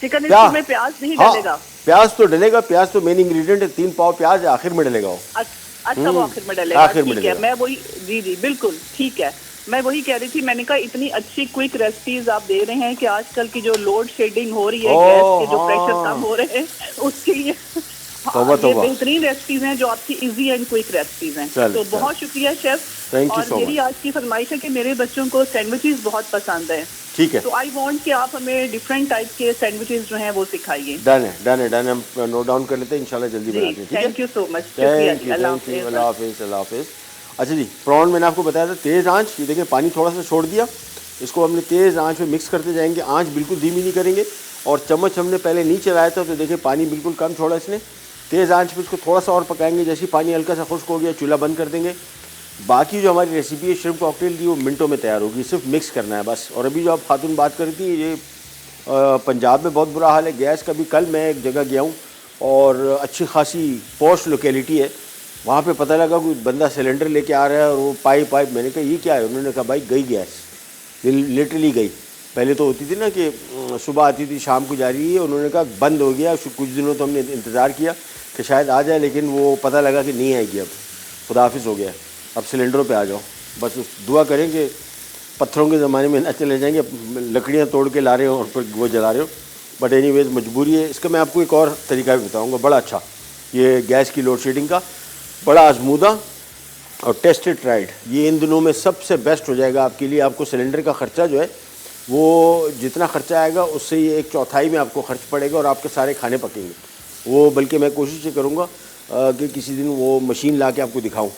चिकन प्याज? इसमें प्याज नहीं हाँ, डलेगा? प्याज तो डलेगा, प्याज तो मेन इंग्रेडिएंट है। 3 पाव प्याज आखिर में डलेगा वो। अच्छा वो आखिर में डलेगा, आखिर में ठीक है। डलेगा। मैं वही जी बिल्कुल ठीक है, मैं वही कह रही थी। मैंने कहा इतनी अच्छी क्विक रेसिपीज आप दे रहे हैं कि आजकल की जो लोड शेडिंग हो रही है, गैस के जो प्रेशर कम हो रहे हैं उसके लिए तौबा, ये तौबा। बेहतरीन रेसिपीज हैं जो आपकी इजी एंड क्विक रेसिपीज हैं। चल, तो चल। बहुत शुक्रिया शेफ। Thank you और so मेरी much. आज की फरमाइश है कि मेरे बच्चों को सैंडविचेस बहुत पसंद है, ठीक है, तो आई वांट कि आप हमें डिफरेंट टाइप के सैंडविचेस जो हैं वो सिखाइए। डन है, डन है, डन है। हम नोट डाउन कर लेते हैं, इंशाल्लाह जल्दी जी बनाते हैं। ठीक है, थैंक यू सो मच, शुक्रिया थैंक जी, यू, अल्लाह थैंक यू। हाफिज़। अल्लाह हाफिज़, अल्लाह हाफिज़। अच्छा जी, प्रॉन मैंने आपको बताया था तेज़ आंच। ये देखिए पानी थोड़ा सा छोड़ दिया, इसको हमने तेज़ आंच में मिक्स करते जाएंगे। आंच बिल्कुल धीमी नहीं करेंगे, और चम्मच हमने पहले नहीं चलाया था तो देखिए पानी बिल्कुल कम छोड़ा इसने। तेज़ आंच पे इसको थोड़ा सा और पकाएंगे। जैसे ही पानी हल्का सा खुश्क हो गया चूल्हा बंद कर देंगे। बाकी जो हमारी रेसिपी है श्रिम्प कॉकटेल की वो मिनटों में तैयार होगी, सिर्फ मिक्स करना है बस। और अभी जो आप खातून बात कर रही थी, ये पंजाब में बहुत बुरा हाल है गैस का भी। कल मैं एक जगह गया हूँ और अच्छी खासी पॉश लोकेलिटी है, वहाँ पे पता लगा कोई बंदा सिलेंडर लेके आ रहा है और वो पाइप। मैंने कहा ये क्या है? उन्होंने कहा भाई गई गैस, लिटरली गई। पहले तो होती थी ना कि सुबह आती थी शाम को जा रही है, उन्होंने कहा बंद हो गया। कुछ दिनों तो हमने इंतज़ार किया कि शायद आ जाए, लेकिन वो पता लगा कि नहीं आएगी। अब खुदा हाफिज़ हो गया, अब सिलेंडरों पे आ जाओ। बस दुआ करें कि पत्थरों के ज़माने में ना चले जाएंगे, लकड़ियाँ तोड़ के ला रहे हो और फिर वो जला रहे हो। बट एनीवेज मजबूरी है। इसका मैं आपको एक और तरीका भी बताऊँगा बड़ा अच्छा, ये गैस की लोड शेडिंग का, बड़ा आजमूदा और टेस्टेड ट्राइड। ये इन दिनों में सबसे बेस्ट हो जाएगा आपके लिए। आपको सिलेंडर का ख़र्चा जो है वो जितना ख़र्चा आएगा उससे ये 1/4 में आपको खर्च पड़ेगा और आपके सारे खाने पकेंगे वो। बल्कि मैं कोशिश ये करूँगा कि किसी दिन वो मशीन ला के आपको दिखाऊँ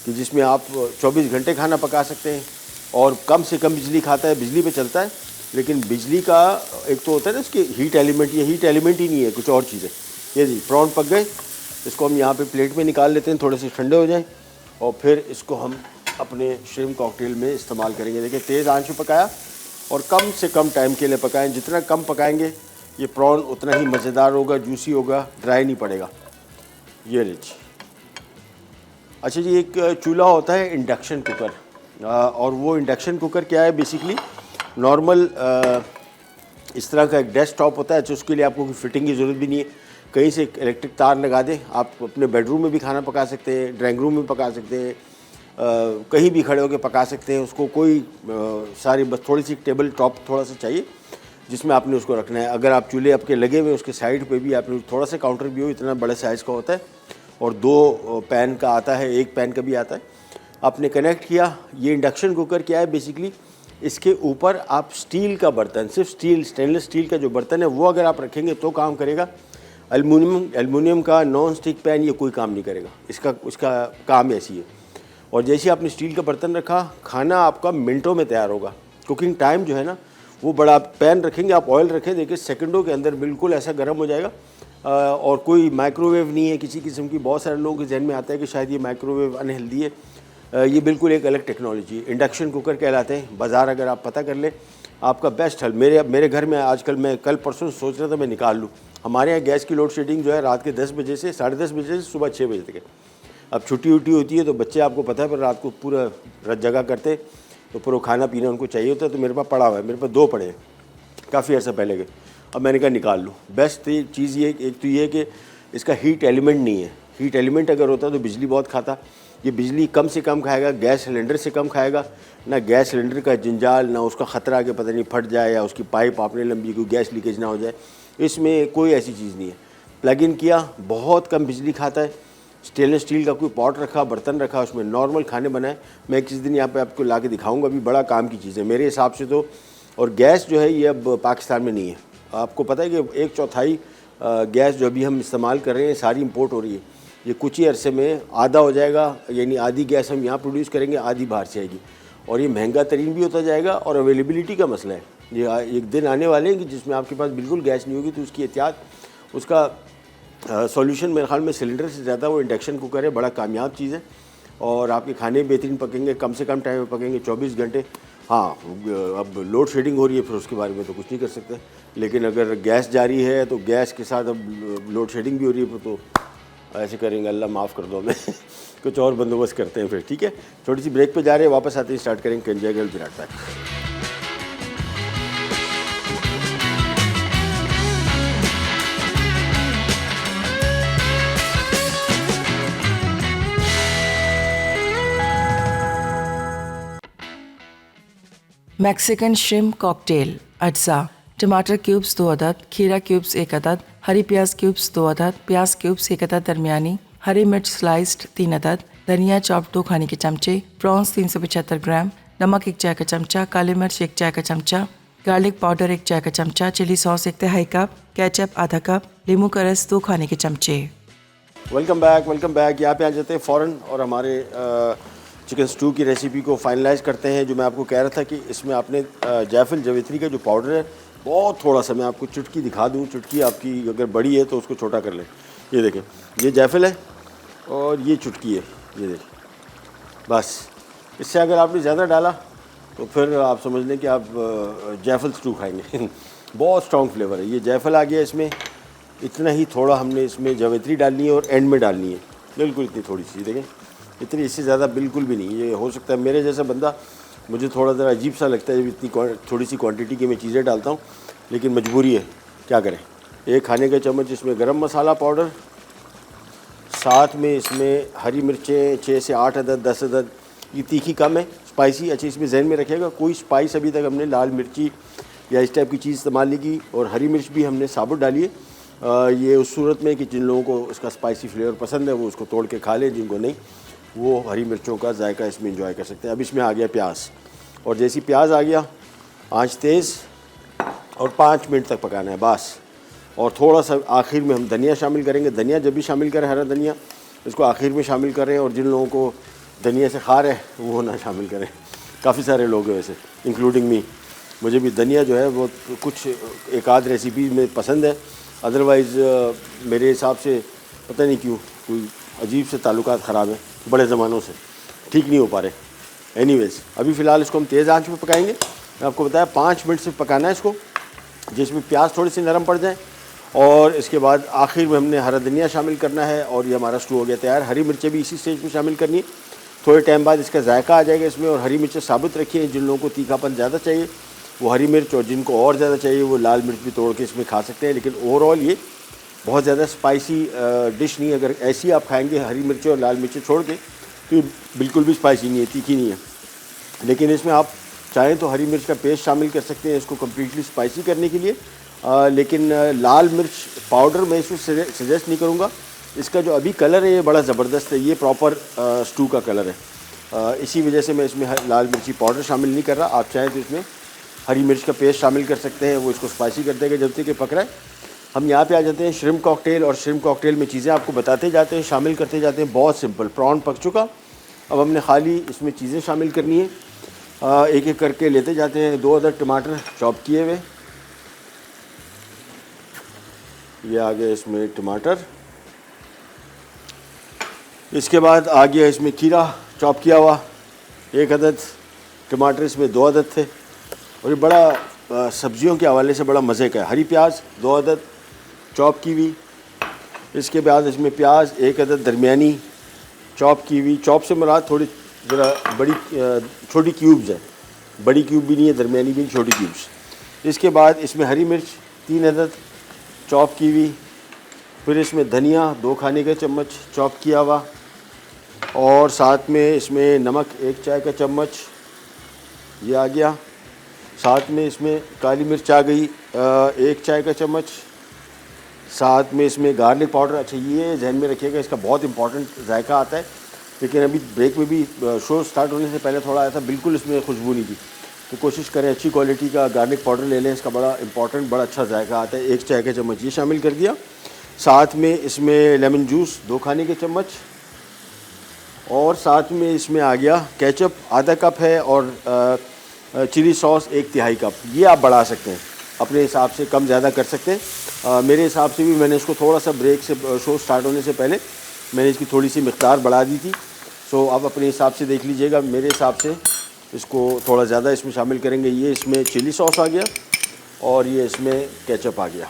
कि जिसमें आप 24 घंटे खाना पका सकते हैं और कम से कम बिजली खाता है। बिजली पे चलता है, लेकिन बिजली का एक तो होता है ना इसके हीट एलिमेंट, ये हीट एलिमेंट ही नहीं है, कुछ और चीज़ है। ये जी प्रॉन पक गए, इसको हम यहाँ पे प्लेट में निकाल लेते हैं, थोड़े से ठंडे हो जाएं और फिर इसको हम अपने श्रिम्प कॉकटेल में इस्तेमाल करेंगे। देखिए तेज़ आंच पे पकाया और कम से कम टाइम के लिए पकाएं। जितना कम पकाएंगे ये प्रॉन उतना ही मज़ेदार होगा, जूसी होगा, ड्राई नहीं पड़ेगा। ये लीजिए। अच्छा जी, एक चूल्हा होता है इंडक्शन कुकर, और वो इंडक्शन कुकर क्या है बेसिकली नॉर्मल इस तरह का एक डेस्कटॉप होता है। तो उसके लिए आपको कोई फिटिंग की ज़रूरत भी नहीं है, कहीं से इलेक्ट्रिक तार लगा दें। आप अपने बेडरूम में भी खाना पका सकते हैं, ड्राइंग रूम में पका सकते हैं, कहीं भी खड़े होकर पका सकते हैं उसको। कोई सारी बस थोड़ी सी टेबल टॉप थोड़ा सा चाहिए जिसमें आपने उसको रखना है। अगर आप चूल्हे आपके लगे हुए उसके साइड पे भी आपने थोड़ा सा काउंटर भी हो, इतना बड़े साइज़ का होता है, और 2 पैन का आता है, 1 पैन का भी आता है। आपने कनेक्ट किया। ये इंडक्शन कुकर क्या है बेसिकली, इसके ऊपर आप स्टील का बर्तन, सिर्फ स्टील, स्टेनलेस स्टील का जो बर्तन है वो अगर आप रखेंगे तो काम करेगा। एल्युमिनियम का नॉन स्टिक पैन ये कोई काम नहीं करेगा। उसका काम ऐसी है। और जैसे आपने स्टील का बर्तन रखा, खाना आपका मिनटों में तैयार होगा। कुकिंग टाइम जो है ना वो बड़ा, पैन रखेंगे आप, ऑयल रखें, देखिए सेकंडों के अंदर बिल्कुल ऐसा गर्म हो जाएगा। और कोई माइक्रोवेव नहीं है किसी किस्म की। बहुत सारे लोगों के जहन में आता है कि शायद ये माइक्रोवेव अनहेल्दी है। ये बिल्कुल एक अलग टेक्नोलॉजी, इंडक्शन कुकर कहलाते हैं। बाज़ार अगर आप पता कर लें, आपका बेस्ट हल। मेरे घर में आजकल, मैं कल परसों सोच रहा था मैं निकाल लूँ। हमारे यहाँ गैस की लोड शेडिंग जो है रात के 10 बजे से 10:30 बजे से सुबह 6 बजे तक है। अब छुट्टी उट्टी होती है तो बच्चे, आपको पता है, पर रात को पूरा रात जगह करते, तो पूरा खाना पीना उनको चाहिए होता है। तो मेरे पास पड़ा हुआ है, मेरे पास 2 पड़े हैं काफ़ी अर्सा पहले के। अब मैंने कहा निकाल लूँ। बेस्ट चीज़ ये, एक तो ये कि इसका हीट एलिमेंट नहीं है। हीट एलिमेंट अगर होता तो बिजली बहुत खाता। ये बिजली कम से कम खाएगा, गैस सिलेंडर से कम खाएगा। ना गैस सिलेंडर का जंजाल, ना उसका ख़तरा कि पता नहीं फट जाए या उसकी पाइप आपने लंबी, कोई गैस लीकेज ना हो जाए। इसमें कोई ऐसी चीज़ नहीं है। प्लग इन किया, बहुत कम बिजली खाता है। स्टेनलेस स्टील का कोई पॉट रखा, बर्तन रखा, उसमें नॉर्मल खाने बनाए। मैं किसी दिन यहाँ पे आपको ला के दिखाऊँगा, अभी बड़ा काम की चीज़ है मेरे हिसाब से तो। और गैस जो है ये अब पाकिस्तान में नहीं है। आपको पता है कि 1/4 गैस जो अभी हम इस्तेमाल कर रहे हैं सारी इंपोर्ट हो रही है। ये कुछ ही अरसे में आधा हो जाएगा, यानी आधी गैस हम यहाँ प्रोड्यूस करेंगे, आधी बाहर से आएगी। और ये महंगा तरीन भी होता जाएगा। और अवेलेबिलिटी का मसला है, ये एक दिन आने वाले हैं कि जिसमें आपके पास बिल्कुल गैस नहीं होगी। तो उसकी एहतियात, उसका सॉल्यूशन मेरे ख्याल में सिलेंडर से ज़्यादा वो इंडक्शन कुकर है। बड़ा कामयाब चीज़ है और आपके खाने बेहतरीन पकेंगे, कम से कम टाइम में पकेंगे, 24 घंटे। हाँ, अब लोड शेडिंग हो रही है, फिर उसके बारे में तो कुछ नहीं कर सकते। लेकिन अगर गैस जारी है तो गैस के साथ अब लोड शेडिंग भी हो रही है, तो ऐसे करेंगे, अल्लाह माफ़ कर दो हमें। कुछ और बंदोबस्त करते हैं फिर, ठीक है। छोटी सी ब्रेक पे जा रहे हैं, वापस आते ही स्टार्ट करेंगे कंजा गर्ल विराट तक। मैक्सिकन श्रिम्प कॉकटेल अज्जा। टमाटर क्यूब्स 2 अदद, खीरा क्यूब्स 1 अदद, हरी प्याज क्यूब्स 2 अदद, प्याज क्यूब्स 1 अदद दरमियानी, हरी मिर्च स्लाइस्ड 3 अदद, धनिया चॉप 2 खाने के चमचे, प्रॉन्स 375 ग्राम, नमक 1 चाय का चमचा, काली मिर्च 1 चाय का चमचा, गार्लिक पाउडर 1 चाय का चमचा, चिली सॉस 1/3 कप, केचप आधा कप, नींबू का रस 2 खाने के चमचे। Welcome back. यहाँ पे आ जाते हैं फ़ौरन और हमारे चिकन स्टू की रेसिपी को फाइनलाइज़ करते हैं। जो मैं आपको कह रहा था कि इसमें आपने जायफल जावित्री का जो पाउडर है, बहुत थोड़ा सा, मैं आपको चुटकी दिखा दूँ। चुटकी आपकी अगर बड़ी है तो उसको छोटा कर लें। ये देखें, ये जायफल है और ये चुटकी है, ये देखें। बस इससे अगर आपने ज़्यादा डाला तो फिर आप समझ लें कि आप जायफल स्टू खाएँगे। बहुत स्ट्रॉन्ग फ्लेवर है। ये जायफल आ गया इसमें, इतना ही थोड़ा हमने इसमें जावित्री डालनी है और एंड में डालनी है, बिल्कुल इतनी थोड़ी सी, देखें इतनी, इससे ज़्यादा बिल्कुल भी नहीं। ये हो सकता है मेरे जैसा बंदा, मुझे थोड़ा ज़रा अजीब सा लगता है जब इतनी थोड़ी सी क्वांटिटी की मैं चीज़ें डालता हूँ, लेकिन मजबूरी है, क्या करें। 1 खाने का चम्मच इसमें गरम मसाला पाउडर, साथ में इसमें हरी मिर्चें 6 से 8 अदद, 10 अदद। ये तीखी कम है, स्पाइसी। अच्छा, इसमें जहन में रखिएगा, कोई स्पाइस अभी तक हमने लाल मिर्ची या इस टाइप की चीज़ इस्तेमाल नहीं की। और हरी मिर्च भी हमने साबुत डाली है। ये उस सूरत में कि जिन लोगों को इसका स्पाइसी फ्लेवर पसंद है वो उसको तोड़ के खा लें, जिनको नहीं वो हरी मिर्चों का जायका इसमें एंजॉय कर सकते हैं। अब इसमें आ गया प्याज, और जैसी प्याज आ गया, आंच तेज़ और 5 मिनट तक पकाना है बस। और थोड़ा सा आखिर में हम धनिया शामिल करेंगे। धनिया जब भी शामिल करें, हरा धनिया, इसको आखिर में शामिल करें। और जिन लोगों को धनिया से खा रहे हैं वो ना शामिल करें। काफ़ी सारे लोग हैं वैसे, इंक्लूडिंग मी। मुझे भी धनिया जो है वो कुछ एक आध रेसिपी में पसंद है, अदरवाइज़ मेरे हिसाब से पता नहीं क्यों कोई अजीब से ताल्लुकात ख़राब है बड़े ज़मानों से, ठीक नहीं हो पा रहे। एनीवेज़, अभी फ़िलहाल इसको हम तेज़ आंच पे पकाएंगे। मैं आपको बताया 5 मिनट से पकाना है इसको, जिसमें प्याज थोड़ी सी नरम पड़ जाए। और इसके बाद आखिर में हमने हरा धनिया शामिल करना है और ये हमारा स्टू हो गया तैयार। हरी मिर्चें भी इसी स्टेज में शामिल करनी है। थोड़े टाइम बाद इसका जायका आ जाएगा इसमें। और हरी मिर्चें साबुत रखिए, जिन लोगों को तीखापन ज़्यादा चाहिए वो हरी मिर्च, और जिनको और ज़्यादा चाहिए वो लाल मिर्च भी तोड़ के इसमें खा सकते हैं। लेकिन ओवरऑल ये बहुत ज़्यादा स्पाइसी डिश नहीं है। अगर ऐसी आप खाएंगे हरी मिर्चें और लाल मिर्चें छोड़ के, तो ये बिल्कुल भी स्पाइसी नहीं है, तीखी नहीं है। लेकिन इसमें आप चाहें तो हरी मिर्च का पेस्ट शामिल कर सकते हैं इसको कम्प्लीटली स्पाइसी करने के लिए। लेकिन लाल मिर्च पाउडर मैं इसमें सजेस्ट नहीं करूँगा। इसका जो अभी कलर है ये बड़ा ज़बरदस्त है, ये प्रॉपर स्टू का कलर है। इसी वजह से मैं इसमें लाल मिर्ची पाउडर शामिल नहीं कर रहा। आप चाहें तो इसमें हरी मिर्च का पेस्ट शामिल कर सकते हैं, वो इसको स्पाइसी कर देगा जब तक कि पक रहा है। हम यहाँ पे आ जाते हैं श्रिम्प कॉकटेल, और श्रिम्प कॉकटेल में चीज़ें आपको बताते जाते हैं, शामिल करते जाते हैं। बहुत सिंपल, प्रॉन पक चुका, अब हमने खाली इसमें चीज़ें शामिल करनी है। एक एक करके लेते जाते हैं। 2 अदद टमाटर चॉप किए हुए, ये आ गया इसमें टमाटर। इसके बाद आ गया इसमें खीरा चॉप किया हुआ 1 अदद, टमाटर इसमें 2 अदद थे। और ये बड़ा सब्जियों के हवाले से बड़ा मज़े का है। हरी प्याज 2 अदद चॉप की हुई। इसके बाद इसमें प्याज 1 अदद दरमियानी चॉप की हुई। चॉप से मुराद थोड़ी ज़रा बड़ी छोटी क्यूब्स है, बड़ी क्यूब भी नहीं है, दरमियानी भी नहीं, छोटी क्यूब्स। इसके बाद इसमें हरी मिर्च 3 अदद चॉप की हुई। फिर इसमें धनिया 2 खाने के चम्मच चॉप किया हुआ, और साथ में इसमें नमक 1 चाय का चम्मच ये आ गया। साथ में इसमें काली मिर्च आ गई 1 चाय का चम्मच। साथ में इसमें गार्लिक पाउडर, अच्छा ये जहन में रखिएगा, इसका बहुत इंपॉर्टेंट जायका आता है, लेकिन अभी ब्रेक में भी शो स्टार्ट होने से पहले थोड़ा आया था, बिल्कुल इसमें खुशबू नहीं थी। तो कोशिश करें अच्छी क्वालिटी का गार्लिक पाउडर ले लें, इसका बड़ा इंपॉर्टेंट बड़ा अच्छा जायका आता है। 1 चाय का चम्मच ये शामिल कर दिया। साथ में इसमें लेमन जूस 2 खाने के चम्मच, और साथ में इसमें आ गया केचप आधा कप है, और चिली सॉस 1/3 कप। ये आप बढ़ा सकते हैं अपने हिसाब से, कम ज़्यादा कर सकते हैं। मेरे हिसाब से भी मैंने इसको थोड़ा सा ब्रेक से शो स्टार्ट होने से पहले मैंने इसकी थोड़ी सी मिक़दार बढ़ा दी थी। सो आप अपने हिसाब से देख लीजिएगा। मेरे हिसाब से इसको थोड़ा ज़्यादा इसमें शामिल करेंगे। ये इसमें चिली सॉस आ गया, और ये इसमें केचप आ गया।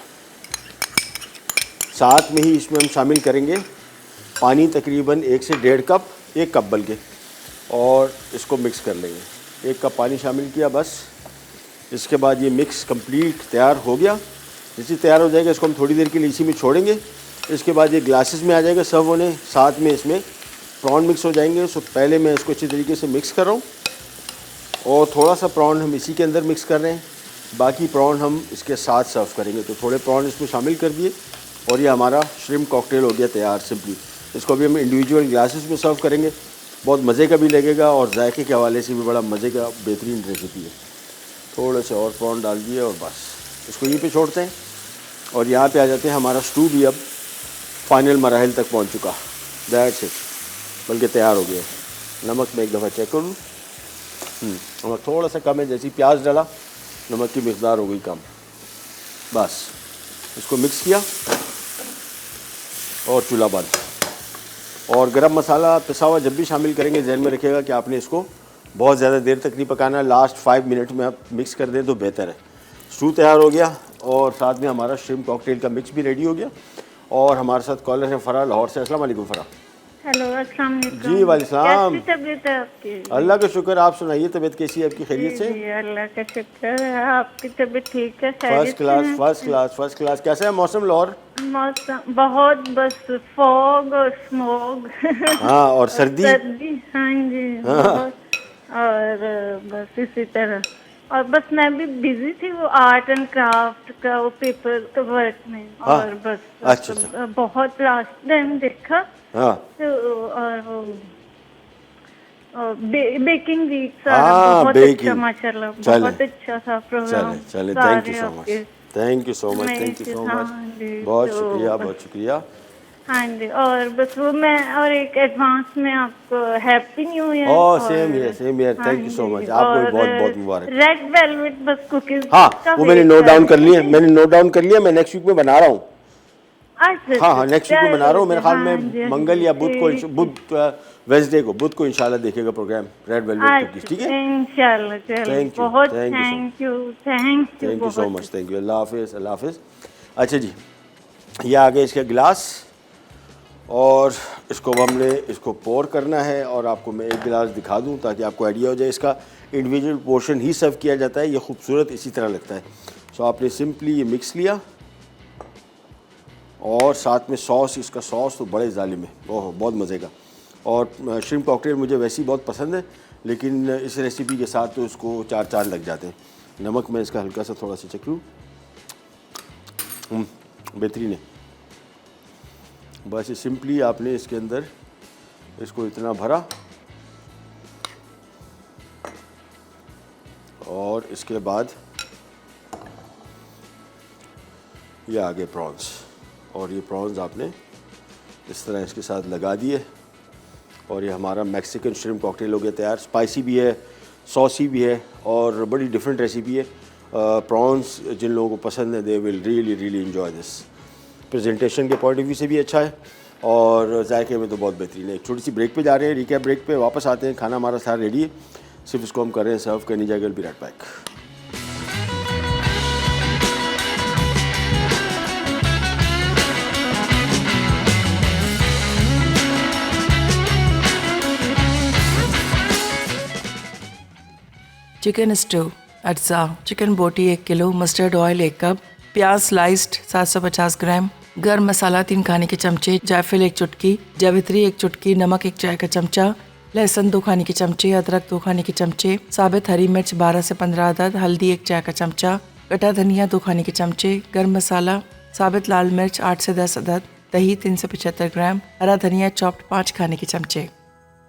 साथ में ही इसमें हम शामिल करेंगे पानी, तकरीबन 1 से 1.5 कप, 1 कप बल्कि, और इसको मिक्स कर लेंगे। 1 कप पानी शामिल किया बस। इसके बाद ये मिक्स कंप्लीट तैयार हो गया। जैसे तैयार हो जाएगा इसको हम थोड़ी देर के लिए इसी में छोड़ेंगे। इसके बाद ये ग्लासेस में आ जाएगा सर्व होने। साथ में इसमें प्रॉन मिक्स हो जाएंगे। सो पहले मैं इसको अच्छी तरीके से मिक्स कर रहा हूँ, और थोड़ा सा प्रॉन हम इसी के अंदर मिक्स कर रहे हैं, बाकी प्रॉन हम इसके साथ सर्व करेंगे। तो थोड़े प्रॉन इसमें शामिल कर दिए, और ये हमारा श्रिम्प कॉकटेल हो गया तैयार सिंपली। इसको भी हम इंडिविजुअल ग्लासेस में सर्व करेंगे। बहुत मज़े का भी लगेगा, और जायके के हवाले से भी बड़ा मज़े का बेहतरीन रेसिपी है। थोड़े से और प्रॉन डाल दिए, और बस इसको यहीं पे छोड़ते हैं। और यहाँ पे आ जाते हैं। हमारा स्टू भी अब फाइनल मराहिल तक पहुँच चुका। दैट्स इट, बल्कि तैयार हो गया। नमक मैं एक दफ़ा चेक करूँ। नमक थोड़ा सा कम है, जैसे ही प्याज डाला नमक की मिक़दार हो गई कम। बस इसको मिक्स किया, और चूल्हा बंद। और गरम मसाला पिसा हुआ जब भी शामिल करेंगे जहन में रखिएगा कि आपने इसको बहुत ज़्यादा देर तक नहीं पकाना। लास्ट 5 मिनट में आप मिक्स कर दें तो बेहतर है। स्टू तैयार हो गया, और साथ में हमारा श्रिम्प कॉकटेल का मिक्स भी रेडी हो गया। और हमारे साथ कॉलर है फ़रा लाहौर से। अस्सलाम वालेकुम फ़रा। हेलो, अस्सलाम वालेकुम। जी वालेकुम। कैसी तबीयत है आपकी? अल्लाह का शुक्र। आप सुनाइए, तबीयत कैसी है आपकी? खैरियत से? जी, अल्लाह का शुक्र है। आपकी तबीयत ठीक है? First class, first class, first class. कैसा है मौसम लाहौर? मौसम बहुत, बस फॉग और स्मोग। हाँ, और सर्दी? सर्दी, हाँ जी, बहुत। और बस इसी तरह। और बस मैं भी बिजी थी वो आर्ट एंड क्राफ्ट का, वो पेपर का वर्क में। और बस अच्छा। बहुत लास्ट टाइम देखा। हाँ, तो और वो बेकिंग वीक हाँ, बहुत baking। अच्छा, माशाल्लाह चले। बहुत अच्छा था प्रोग्राम। चले thank you so much, thank you so much, नहीं, थैंक यू सो हाँ मच। जी, बहुत तो शुक्रिया, बस- बहुत शुक्रिया। हाँ जी, और बस वो मैं, और एक एडवांस में आपको happy new year. Oh same here, same here. Thank you so much. आपको भी बहुत बहुत मुबारक। रेड वेलवेट बस कुकीज। हाँ, वो मैंने नोट डाउन कर लिया, मैंने नोट डाउन कर लिया। मैं नेक्स्ट वीक में बना रहा हूँ। हाँ, नेक्स्ट वीक में बना रहा हूँ। मेरे ख्याल में मंगल या बुध को, वेडनेसडे को, बुध को इंशाल्लाह देखेगा प्रोग्राम रेड वेलवेट कुकीज। ठीक है, इंशाल्लाह। Thank you, बहुत thank you so thank you, thank you, thank you so much, thank you. अल्लाह हाफिज़, अल्लाह हाफिज़। अच्छा जी, ये आ गया इसका गिलास, और इसको हमने इसको पोर करना है। और आपको मैं एक गिलास दिखा दूं ताकि आपको आइडिया हो जाए। इसका इंडिविजुअल पोर्शन ही सर्व किया जाता है। ये खूबसूरत इसी तरह लगता है। सो आपने सिंपली ये मिक्स लिया, और साथ में सॉस, इसका सॉस तो बड़े जालिम है, ओह बहुत मज़े का। और श्रिम्प कॉकटेल मुझे वैसे ही बहुत पसंद है, लेकिन इस रेसिपी के साथ तो इसको 4 चांद लग जाते हैं। नमक मैं इसका हल्का सा थोड़ा सा चख लूँ। बेहतरीन है। बस ये सिंपली आपने इसके अंदर इसको इतना भरा, और इसके बाद ये आगे प्रॉन्स, और ये प्रॉन्स आपने इस तरह इसके साथ लगा दिए, और ये हमारा मैक्सिकन श्रिम्प कॉकटेल हो गया तैयार। स्पाइसी भी है, सॉसी भी है, और बड़ी डिफरेंट रेसिपी है। प्रॉन्स जिन लोगों को पसंद है, they will really really enjoy this. Presentation के पॉइंट ऑफ व्यू से भी अच्छा है, और जायके में तो बहुत बेहतरीन है। एक छोटी सी ब्रेक पे जा रहे हैं, रिकैप ब्रेक पे वापस आते हैं। खाना हमारा सारा रेडी है, सिर्फ इसको हम कर रहे हैं सर्व करने जाएगा। Be right back. Chicken stew, अज्जा, चिकन बोटी 1 किलो, मस्टर्ड ऑयल 1 कप, प्याज स्लाइस्ड 750 ग्राम, गर्म मसाला 3 खाने के चमचे, जायफल 1 चुटकी, जावित्री 1 चुटकी, नमक 1 चाय का चमचा, लहसुन 2 खाने के चमचे, अदरक 2 खाने के चमचे, साबित हरी मिर्च 12 से 15 अदद, हल्दी 1 चाय का चमचा, कटा धनिया 2 खाने के चमचे, गर्म मसाला, साबित लाल मिर्च 8 से 10 अदद, दही 375 ग्राम, हरा धनिया चॉप्ड 5 खाने के चमचे।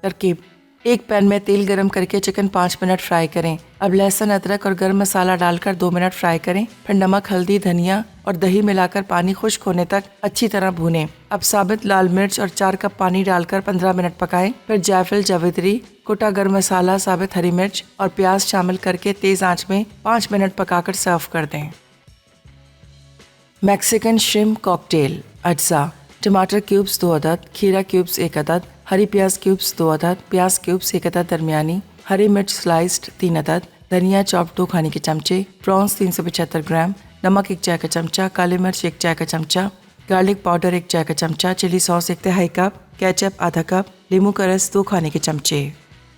तरकीब: एक पैन में तेल गरम करके चिकन 5 मिनट फ्राई करें। अब लहसुन, अदरक और गर्म मसाला डालकर 2 मिनट फ्राई करें। फिर नमक, हल्दी, धनिया और दही मिलाकर पानी खुश्क होने तक अच्छी तरह भूनें। अब साबित लाल मिर्च और 4 कप पानी डालकर 15 मिनट पकाएं। फिर जायफल, जावित्री, कुटा गर्म मसाला, साबित हरी मिर्च और प्याज शामिल करके तेज आंच में 5 मिनट पकाकर सर्व कर दें। मैक्सिकन श्रिम्प कॉकटेल, अज्जा, टमाटर क्यूब्स 2 अदद, खीरा क्यूब्स 1 अदद, हरी प्याज क्यूब्स 2 अदद, प्याज क्यूब्स 1 अदद दरमियानी, हरी मिर्च स्लाइस्ड 3 अदद, धनिया चॉप्ड 2 खाने के चमचे, प्रॉन्स 375 ग्राम, नमक 1 चाय का चमचा, काली मिर्च 1 चाय का चमचा, गार्लिक पाउडर 1 चाय का चमचा, चिली सॉस 1/2 कप, केचप आधा कप, नींबू का रस 2 खाने के चमचे।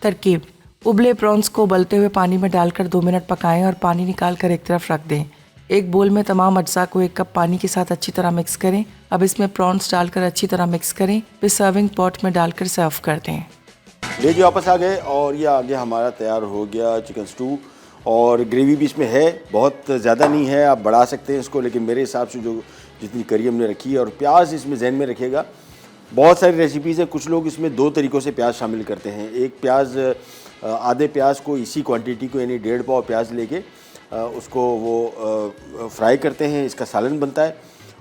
तरकीब: उबले प्रॉन्स को उबलते हुए पानी में डालकर 2 मिनट पकाएं और पानी निकाल कर एक तरफ रख दें। एक बोल में तमाम अज्जा को 1 कप पानी के साथ अच्छी तरह मिक्स करें। अब इसमें प्रॉन्स डालकर अच्छी तरह मिक्स करें, फिर सर्विंग पॉट में डालकर सर्व कर दें। ले जी वापस आ गए और ये आ गया हमारा तैयार हो गया चिकन स्टू। और ग्रेवी भी इसमें है, बहुत ज़्यादा नहीं है, आप बढ़ा सकते हैं इसको, लेकिन मेरे हिसाब से जो जितनी करी हमने रखी है। और प्याज इसमें जहन में रखिएगा, बहुत सारी रेसिपीज़ हैं, कुछ लोग इसमें 2 तरीक़ों से प्याज शामिल करते हैं। एक प्याज, आधे प्याज को इसी क्वांटिटी को यानी 1.5 पाव प्याज लेके उसको वो फ्राई करते हैं, इसका सालन बनता है।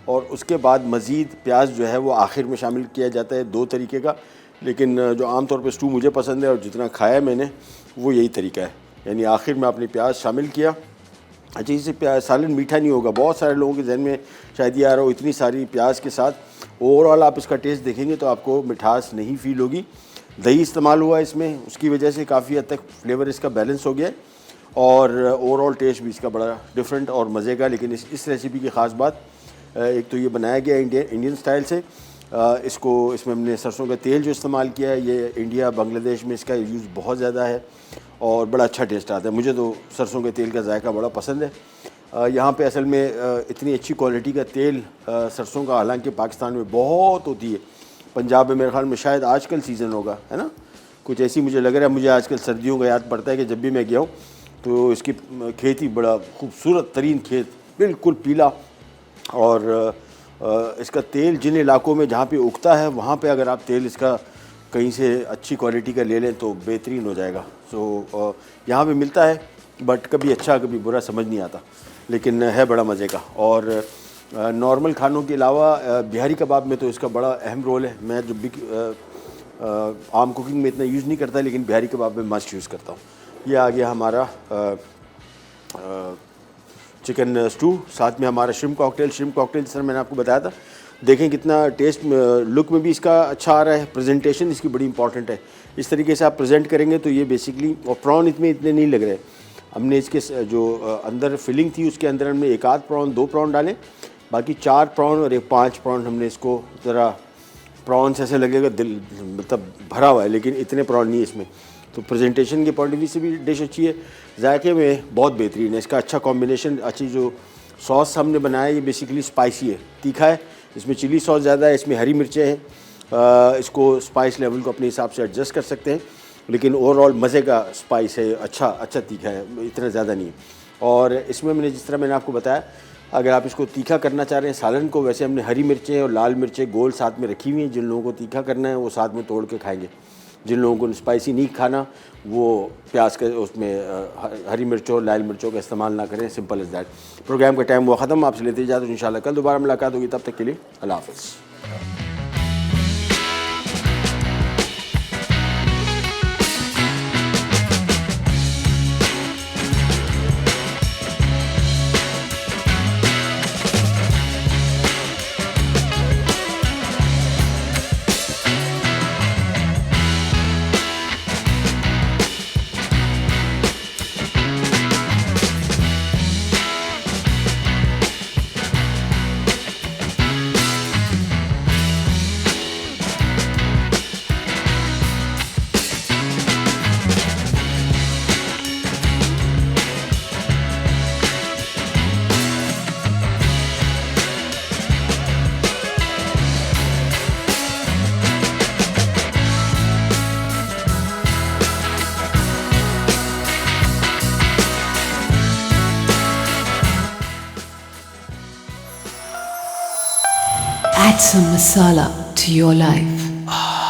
और उसके बाद मज़ीद प्याज जो है वो आखिर में शामिल किया जाता है। 2 तरीके का, लेकिन जो आम तौर पे स्टू मुझे पसंद है और जितना खाया है मैंने वो यही तरीका है, यानी आखिर में आपने प्याज शामिल किया। अच्छा, इससे प्याज सालन मीठा नहीं होगा। बहुत सारे लोगों के जहन में शायद ये आ रहा हो इतनी सारी प्याज के साथ ओवरऑल आप इसका टेस्ट देखेंगे तो आपको मिठास नहीं फील होगी। दही इस्तेमाल हुआ है इसमें, उसकी वजह से काफ़ी हद तक फ्लेवर इसका बैलेंस हो गया है और ओवरऑल टेस्ट भी इसका बड़ा डिफरेंट और मज़े का। लेकिन इस रेसिपी की ख़ास बात, एक तो ये बनाया गया इंडियन स्टाइल से। इसमें हमने सरसों का तेल जो इस्तेमाल किया है, ये इंडिया बांग्लादेश में इसका यूज़ बहुत ज़्यादा है और बड़ा अच्छा टेस्ट आता है। मुझे तो सरसों के तेल का जायका बड़ा पसंद है। यहाँ पे असल में इतनी अच्छी क्वालिटी का तेल सरसों का, हालांकि पाकिस्तान में बहुत होती है, पंजाब में मेरे ख्याल में शायद आजकल सीज़न होगा, है ना, कुछ ऐसी मुझे लग रहा है। मुझे आजकल सर्दियों का याद पड़ता है कि जब भी मैं गया हूँ तो इसकी खेती बड़ा खूबसूरत तरीन खेत, बिल्कुल पीला। और इसका तेल जिन इलाकों में जहाँ पे उगता है वहाँ पे अगर आप तेल इसका कहीं से अच्छी क्वालिटी का ले लें तो बेहतरीन हो जाएगा। सो यहाँ पे मिलता है, बट कभी अच्छा कभी बुरा समझ नहीं आता, लेकिन है बड़ा मज़े का। और नॉर्मल खानों के अलावा बिहारी कबाब में तो इसका बड़ा अहम रोल है। मैं जब भी आम कुकिंग में इतना यूज़ नहीं करता, लेकिन बिहारी कबाब में मस्ट यूज़ करता हूँ। ये आ गया हमारा चिकन स्टू, साथ में हमारा श्रिम्प कॉकटेल। श्रिम्प कॉकटेल जिस तरह मैंने आपको बताया था, देखें कितना टेस्ट, लुक में भी इसका अच्छा आ रहा है। प्रेजेंटेशन इसकी बड़ी इंपॉर्टेंट है, इस तरीके से आप प्रेजेंट करेंगे तो ये बेसिकली। और प्रॉन इतने नहीं लग रहे। हमने इसके जो अंदर फिलिंग थी उसके अंदर हमने 1 आध प्रॉन, 2 प्रॉन डाले, बाकी 4 प्रॉन और 5 प्रॉन हमने इसको ज़रा, प्रॉन्स ऐसे लगेगा दिल मतलब भरा हुआ है, लेकिन इतने प्रॉन नहीं है इसमें। तो प्रेजेंटेशन के पॉइंट ऑफ व्यू से भी डिश अच्छी है, जायके में बहुत बेहतरीन है। इसका अच्छा कॉम्बिनेशन, अच्छी जो सॉस हमने बनाया है ये बेसिकली स्पाइसी है, तीखा है, इसमें चिली सॉस ज़्यादा है, इसमें हरी मिर्चें हैं। इसको स्पाइस लेवल को अपने हिसाब से एडजस्ट कर सकते हैं, लेकिन ओवरऑल मज़े का स्पाइस है, अच्छा तीखा है, इतना ज़्यादा नहीं है। और इसमें मैंने जिस तरह मैंने आपको बताया, अगर आप इसको तीखा करना चाह रहे हैं सालन को, वैसे हमने हरी मिर्चें और लाल मिर्चें गोल साथ में रखी हुई हैं। जिन लोगों को तीखा करना है वो साथ में तोड़ के खाएंगे, जिन लोगों को स्पाइसी नहीं खाना वो प्याज के उसमें हरी मिर्चों और लाल मिर्चों का इस्तेमाल ना करें। Simple is that. प्रोग्राम का टाइम हुआ ख़त्म, आपसे लेते जाते हैं। इंशाल्लाह कल दोबारा मुलाकात होगी, तब तक के लिए अल्लाह हाफ़िज़। Add some masala to your life.